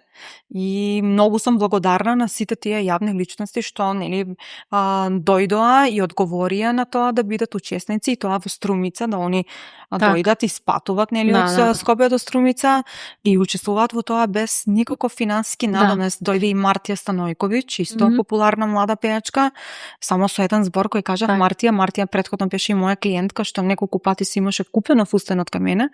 И многу сум благодарна на сите тие јавни личности што, нели, дојдоа и одговорија на тоа да бидат учесници, и тоа во Струмица, да они дојдат и спатуват, нели, од Скопје до Струмица и учествуваат во тоа без никаков финансиски надомест. Дојде и Мартија Станојковиќ, исто популарна млада пејачка, само со еден збор кој кажа Мартија претходно беше и моја клиентка што неколку пати си имаше купено фустенот кај мене.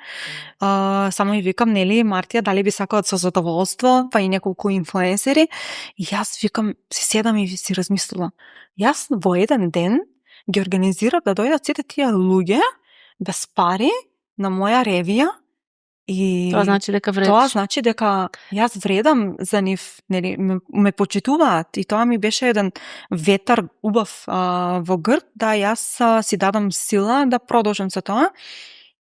Само и викам, нели, Мартија, дали би сакала со задоволство, па и неколку инфлуенсери. И јас викам, си седам и си размислувам. Јас во еден ден ги организирав да дојдат сите тие луѓе без пари на моја ревија, и тоа значи дека вредиш. Тоа значи дека јас вредам за нив, нели, ме почитуваат, и тоа ми беше еден ветар убав во грб, да јас си дадам сила да продолжам со тоа.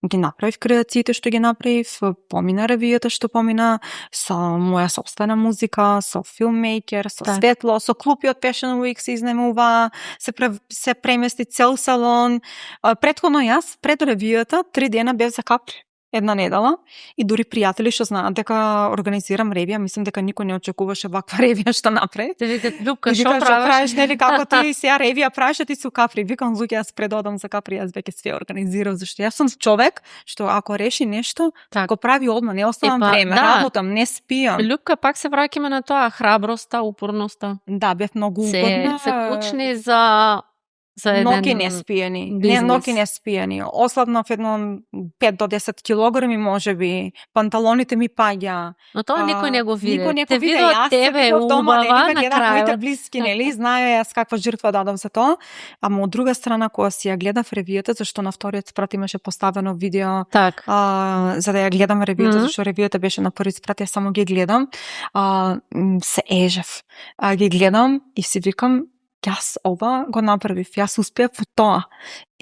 Ги направив креациите што ги направив, помина ревијата што помина, со моја собствена музика, со филммейкер, со светло, со клупиот Passion Week се изнемува, се премести цел салон. Претходно јас, пред ревијата, 3 дена бев за Капри. Една недела, и дури пријатели што знаат дека организирам ревија, мислам дека никој не очекуваше ваква ревија што направи. Те викат, Љупка, што правиш, нели, како ти сега ревија правиш, ти си у Капри. Викам, луѓе, јас предодам за Капри, јас веќе све организирав, зашто јас сум човек што ако реши нешто, го прави одма, не оставам време, работам, не спијам. Љупка, пак се враќаме на тоа, храброста, упорноста. Да, бев многу упорна. Се клучни за ноки не спиени. Ноки не спиени. Ослабнав едно 5 до 10 килограми, можеби. Панталоните ми паѓа. Но тоа никој не го виде. Никој не го виде. Јас тебе убава на крајот. Моите блиски, нели, знае јас каква жртва дадам за тоа. Ама од друга страна, кога си ја гледав ревијата, зашто на вториот спрат имаше поставено видео, за да ја гледам ревијата, зашто ревијата беше на први спрат, јас само ги гледам, се ежев. Ги гледам и си викам, јас ова го направив, јас успеав во тоа.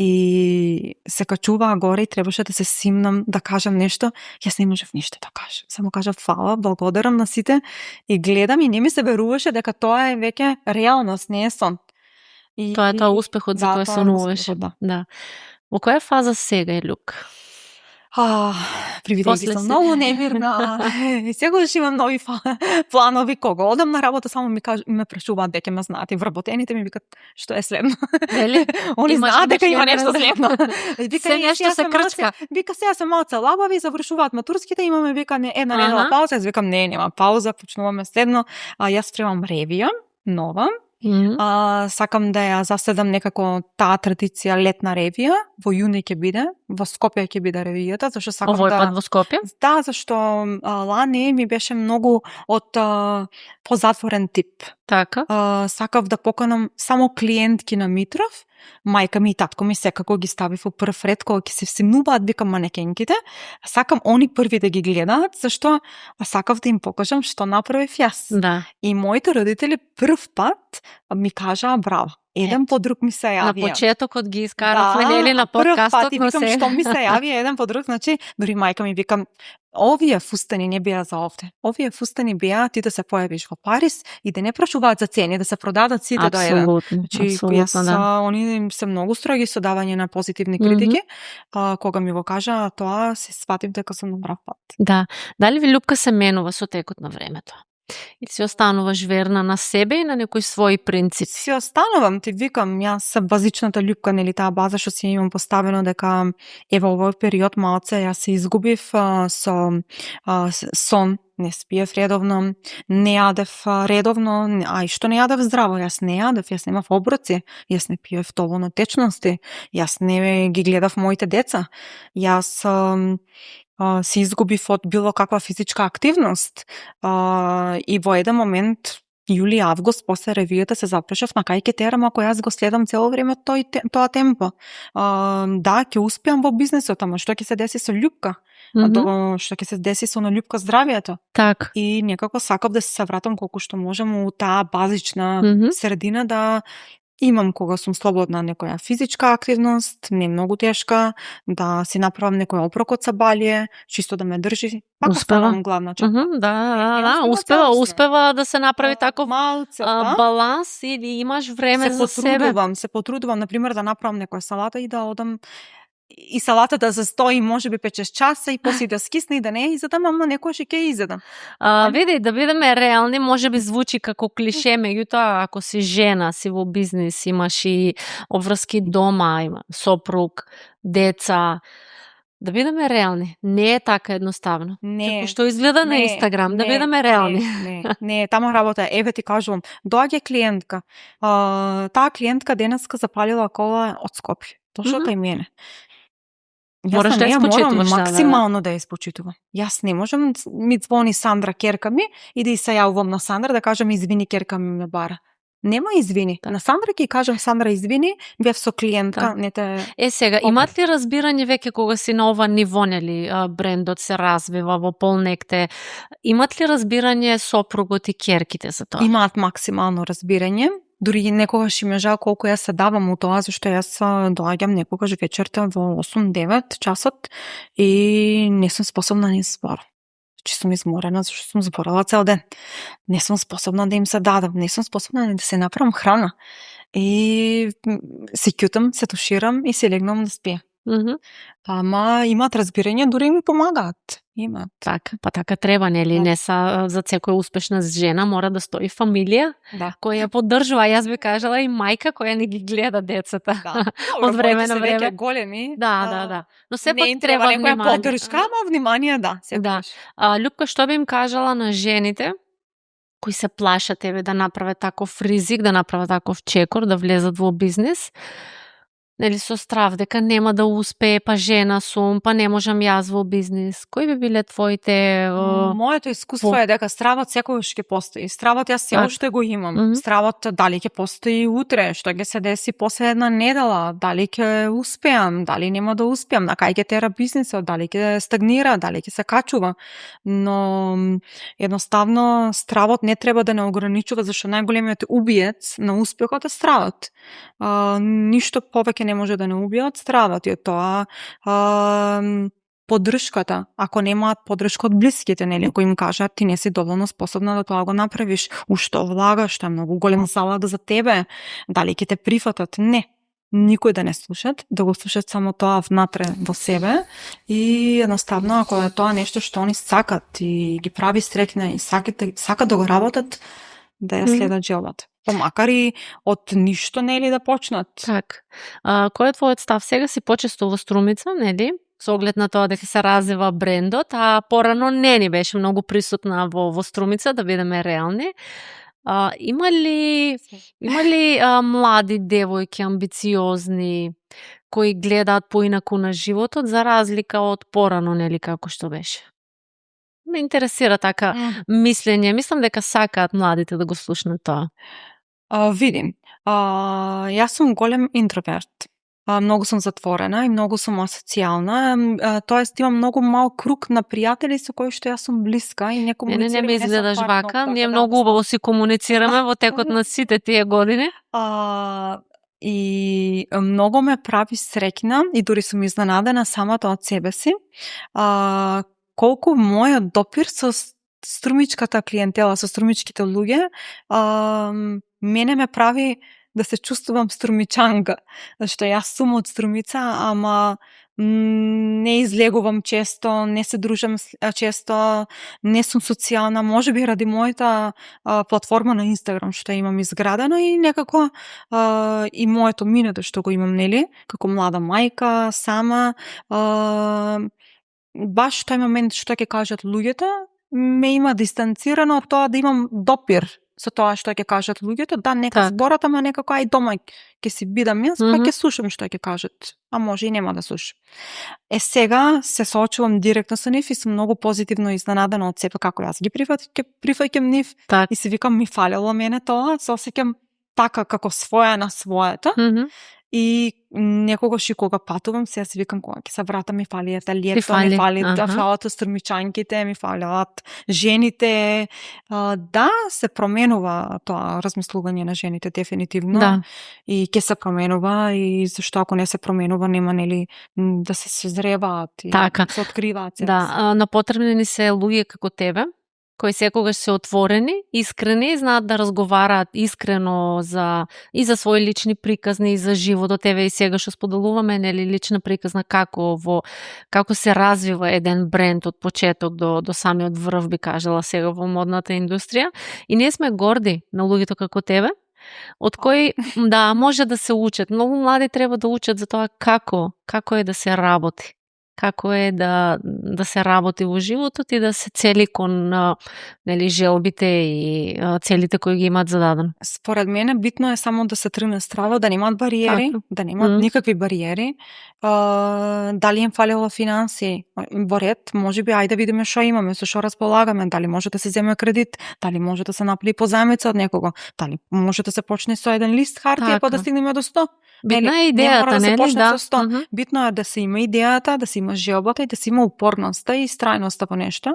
И се качуваа горе и требаше да се симнам, да кажам нешто. Јас не можев ништо да кажам. Само кажав фала, благодарам на сите, и гледам и не ми се веруваше дека тоа е веќе реалност, не е сон. Тоа е тоа успехот за кој сонуваш. Да. Во која фаза сега е Љупка? Привидејќи сум многу немирна. И секогаш имам нови планови. Кога одам на работа, само ме прашуваат дека ме знаат и вработените ми викат што е следно. Нели? Они знаат дека има нешто следно. Се нешто се крчка. Вика сега се малце лабави, завршуваат матурските, имаме вика една недела пауза, јас викам не, нема пауза, почнуваме следно. Јас спремам ревија нова. Сакам да ја заседам некако таа традиција летна ревија. Во јуни ќе биде, во Скопје ќе биде ревијата, зашто сакам овој пат во Скопје? Да, зашто лани ми беше многу од позатворен тип. Така. Сакав да поканам само клиентки на Митров. Мајка ми и татко ми секако ги стави во прв ред кога ќе се всимнуваат, викам манекенките. Сакам они први да ги гледаат, зашто сакав да им покажам што направив јас. Да. И моите родители прв пат ми кажаа браво. Еден по друг ми се јавија. На почетокот ги искаравме, нели, на подкастот, но се... што ми се јави еден по друг, значи, дури мајка ми викам, овие фустани не беа за овде. Овие фустани беа ти да се појавиш во Париз и да не прашуваат за цени, да се продадат сите до еден. Значи, они се многу строги со давање на позитивни критики. Кога ми го кажа тоа, се сватив дека сум на прав пат. Да. Дали ви Љупка се менува со текот на времето? Или си остануваш верна на себе и на некои своји принципи? Си останувам, ти викам, јас базичната Љупка, нели таа база што си имам поставено дека ево овој период малце јас се изгубив со сон, не спиев редовно, не јадев редовно, а и што не јадев здраво, јас не јадев, јас немав оброци, јас не пиев доволно течности, јас не ги гледав моите деца, јас се изгубив од било каква физичка активност и во еден момент јули, август, после ревијата се запрешав на кај ќе терам ако јас го следам цело време тоа темпо. Да, ќе успеам во бизнисот, ама што ќе се деси со Љупка? Што ќе се деси со на Љупка здравието? Так. И некако сакав да се вратам колку што можам у таа базична средина да имам кога сум слободна некоја физичка активност, не многу тешка, да си направам некој оброк од сабалие, чисто да ме држи. Пак останам гладнача. Успева да се направи таков баланс или имаш време за себе. Се потрудувам, например, да направам некоја салата и да одам и салата да застои можеби 5-6 часа и после да скисне и да не изедам, ама некој ќе изедам. Види, да бидеме реални, можеби звучи како клише, меѓутоа ако си жена, си во бизнис, имаш и обврски дома, има сопруг, деца, да бидеме реални. Не е така едноставно. Не. Како што изгледа на Инстаграм, да бидеме реални. Не, тама работа, еве ти кажувам, доаѓа клиентка. Таа клиентка денеска запалила кола од Скопје. Точно кај мене. Мораш да ја испочитуваш. Максимално да ја испочитувам. Јас не можам, ми звони Сандра керка ми и да и се јавувам на Сандра да кажам извини керка ми ме бара. Нема извини. На Сандра ќе кажам Сандра извини, бев со клиентка, не те. Сега, имат ли разбирање веќе кога си на ова ниво, нели, брендот се развива во полнекте? Имат ли разбирање сопругот и керките за тоа? Имаат максимално разбирање. Дури некогаш им е жал колку јас се давам у тоа, зашто јас доаѓам некогаш вечерта во 8-9 часот и не сум способна да ни зборам. Че сум изморена, зашто сум зборала цел ден. Не сум способна да им се дадам, не сум способна да се направам храна. И се кјутам, се туширам и се легнам да спијам. Ама имаат разбирање, дури ми помагаат. Имаат. Така, па така треба, нели? Не са за секоја успешна жена мора да стои фамилија која ја поддржува. Јас би кажала и мајка која не ги гледа децата. Од време на време. Веќе големи. Да. Но сепак треба внимание. Поддршка, ама внимание Да. Љупка, што би им кажала на жените кои се плашат тебе да направат таков ризик, да направат таков чекор, да влезат во бизнис? Нели со страв дека нема да успее, па жена сум, па не можам јас во бизнис. Кои би биле твоите... Моето искуство е дека стравот секогаш ќе постои. Стравот јас се уште го имам. Стравот дали ќе постои утре, што ќе се деси после една недела, дали ќе успеам, дали нема да успеам, на кај ќе тера бизнисот, дали ќе стагнира, дали ќе се качува. Но едноставно стравот не треба да не ограничува, зашто најголемиот убиец на успехот е стравот. Ништо повеќе не може да не убие од стравот, и тоа поддршката, ако немаат поддршка од блиските, нели, ако им кажат ти не си доволно способна да тоа го направиш, ушто влагаш, што е многу голем залог за тебе, дали ќе те прифатат? Не. Никој да не слушат, да го слушат само тоа внатре во себе и едноставно ако е тоа нешто што они сакат и ги прави среќна и сакат да го работат, да ја следат желбата. Помакар и од ништо, нели, да почнат. Так. Кој е твојот став? Сега си почесто во Струмица, нели? Со оглед на тоа дека се развива брендот, а порано не ни беше многу присутна во Струмица, да бидеме реални. Има ли млади девојки амбициозни кои гледаат поинаку на животот за разлика од порано, нели, како што беше? Ме интересира така мислење. Мислам дека сакаат младите да го слушнат тоа. Види, јас сум голем интроверт. Многу сум затворена и многу сум асоцијална. Тоест имам многу мал круг на пријатели со кои што јас сум блиска и не комуницирам. Не ме изгледаш вака. Ние многу убаво си комуницираме во текот на сите тие години. И многу ме прави среќна и дури сум изненадена самата од себе си. Колку мојот допир со струмичката клиентела, со струмичките луѓе, мене ме прави да се чувствувам струмичанка, зашто јас сум од Струмица, ама не излегувам често, не се дружам често, не сум социјална, можеби ради мојата платформа на Инстаграм што имам изградена и некако и моето минето што го имам, нели, како млада мајка, сама, баш тој момент што ќе кажат луѓето, ме има дистанцирано од тоа да имам допир со тоа што ќе кажат луѓето, да, нека зборат, ама некако ај дома ќе си бидам јас, па ќе слушам што ќе кажат, а може и нема да слушам. Сега се соочувам директно со нив и сум многу позитивно изненадена од себе како јас ги прифаќам нив и си викам ми фалело мене тоа, се осеќам така како своја на своето. И некогаш и кога патувам, сега си викам кога ќе се вратам, ми фали ателието, ми фали фалат струмичанките, ми фалат жените. Да, се променува тоа размислување на жените дефинитивно. Да. И ќе се променува и зашто ако не се променува нема, нели, да се созреваат и се откриваат. Да, но потребни ни се луѓе како тебе, кои секогаш се отворени, искрени, знаат да разговараат искрено и за своји лични приказни, и за животот. Еве и сега што споделуваме, нели, лична приказна како се развива еден бренд од почеток до самиот врв, би кажала сега во модната индустрија. И ние сме горди на луѓето како тебе, од кои може да се учат. Многу млади треба да учат за тоа како е да се работи. Како е да се работи во животот и да се цели кон нели, желбите и целите кои ги имаат зададено. Според мене битно е само да се тргне страва, да немаат бариери, да немаат никакви бариери. Дали им фалело финанси во ред, можеби ајде да видиме што имаме, со што располагаме, дали може да се земе кредит, дали може да се направи позајмица од некого, дали може да се почне со еден лист хартија па да стигнеме до 100. Битна е идејата, нели? Да. Битно е да се има идејата, да се има желбата и да се има упорноста и страјноста по нешто.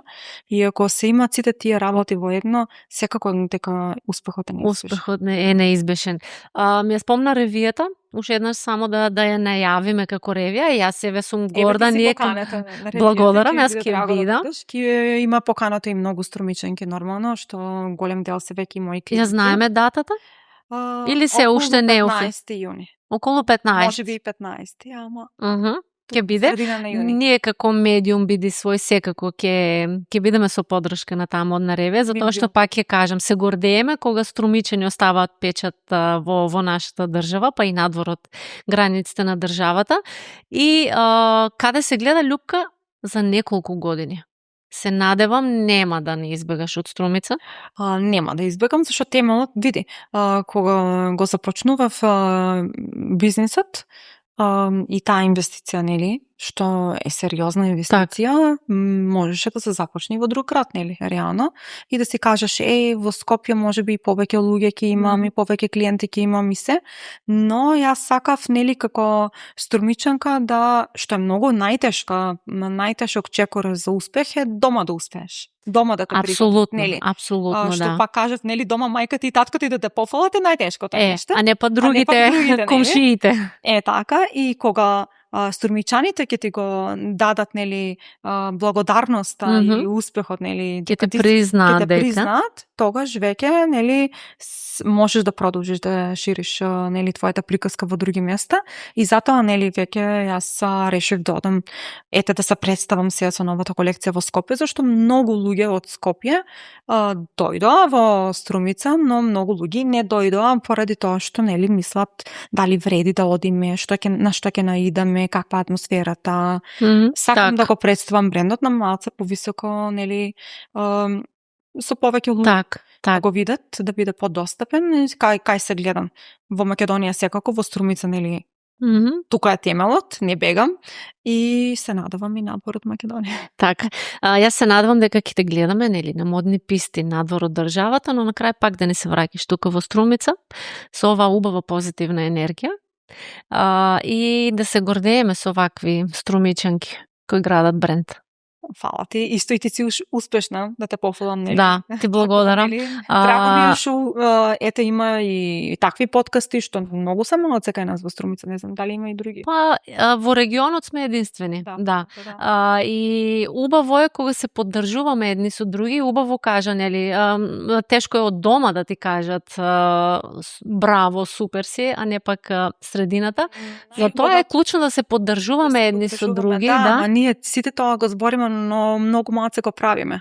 И ако се имаат сите тие работи во едно, секако дека успехот е неизбежен. Успехот е неизбежен. Ми ја спомна ревијата, уште еднаш само да ја најавиме како ревија. Јас себе сум горда, ние благодарам, јас ќе видам. Има поканата и многу струмичанки нормално, што голем дел се веќе мои клиенти. Ја знаеме датата? Или се уште не е 15 јуни. Околу 15. Може би и 15, ама. Ќе биде. Ние како медиум биди свој секако ќе бидеме со поддршка на таа модна ревија, затоа што пак ќе кажам, се гордееме кога струмичани оставаат печат во нашата држава, па и надвор од границите на државата. И каде се гледа Љупка за неколку години? Се надевам нема да не избегаш од Струмица? Нема да избегам, зашто темелот, види, кога го започнував бизнисот и таа инвестиција, нели, што е сериозна инвестиција, можеше да се започне во друг град, нели, реално, и да си кажеш, во Скопје можеби и повеќе луѓе ќе имам, и повеќе клиенти ќе имам и се, но јас сакав, нели, како струмичанка да, што е многу најтешок чекор за успех е дома да успееш. Дома да те прифатат, нели? Апсолутно, што пак кажат, нели, дома мајка ти и татко ти да те пофалат е најтешкото нешто. А не па другите комшиите. Така, и кога струмичаните ќе ти го дадат, нели, благодарноста и успехот, нели, ќе те признаат, тогаш веќе, нели, можеш да продолжиш да шириш, нели, твојата приказка во други места. И затоа, нели, веќе јас решив да одам, да се представам сега со новата колекција во Скопје, зашто многу луѓе од Скопје дојдоа во Струмица, но многу луѓе не дојдоа поради тоа што, нели, мислат дали вреди да одиме, на што ќе наидаме, каква атмосферата. Сакам да го представам брендот на малце повисоко, нели, со повеќе луѓе да го видат, да биде подостапен. Кај се гледам во Македонија секако, во Струмица, нели, тука е темелот, не бегам и се надевам и надвор од Македонија. Така. Јас се надевам дека ќе те гледаме, нели, на модни писти надвор од државата, но на крај пак да не се враќаш тука во Струмица со оваа убава позитивна енергија и да се гордееме со вакви струмичанки кои градат бренд. Фала ти, исто и ти си успешна, да те пофалам, нели? Да, ти благодарам. Драго ми што има и такви подкасти што многу се малце кај нас во Струмица, не знам дали има и други. Па во регионот сме единствени. Да. И убаво е кога се поддржуваме едни со други, убаво кажа, нели, тешко е од дома да ти кажат браво, супер си, а не пак средината. Затоа е клучно да се поддржуваме едни со други, да. А ние сите тоа го збориме, но многу малце го правиме.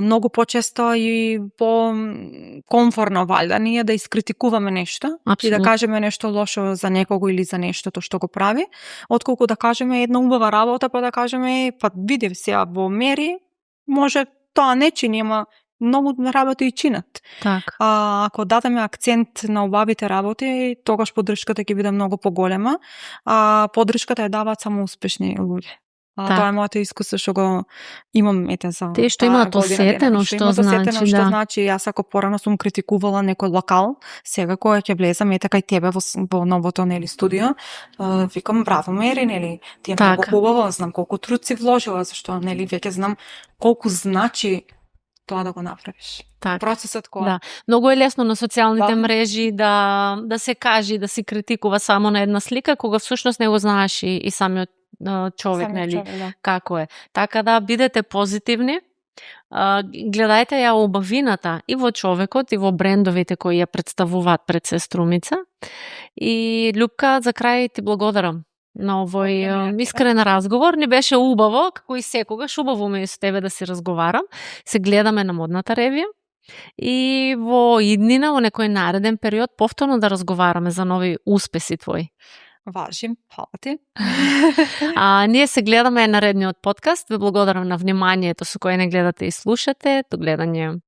Многу почесто и по комфорно валјда ние да искритикуваме нешто и да кажеме нешто лошо за некого или за нештото што го прави, отколку да кажеме една убава работа, па да кажеме па види сега во мери може тоа не чини, ама многу работи и чинат. Ако дадеме акцент на убавите работи, тогаш поддршката ќе биде многу поголема, а поддршката ја даваат само успешни луѓе. Тоа е моето искуство што го имам за те што имаат осетено што значи, јас ако порано сум критикувала некој локал, сега кога ќе влезам кај тебе во новото, нели, студио, викам браво Мери, нели, ти е многу хубаво, знам колку труд си вложила, зашто, нели, веќе знам колку значи тоа да го направиш. Процесот кој. Да. Многу е лесно на социјалните мрежи да се каже, да се критикува само на една слика, кога всушност не го знаеш и самиот човек, нели, како е. Така да бидете позитивни, гледајте ја убавината и во човекот и во брендовите кои ја представуваат пред се Струмица. И Љупка, за крај ти благодарам на овој искрен разговор. Не беше убаво, како и секогаш, убаво ми е со тебе да си разговарам. Се гледаме на модната ревија и во иднина, во некој нареден период, повторно да разговараме за нови успеси твои. Важим, фала ти. Ние се гледаме наредниот подкаст. Ве благодарам на вниманието со кое не гледате и слушате. До гледање.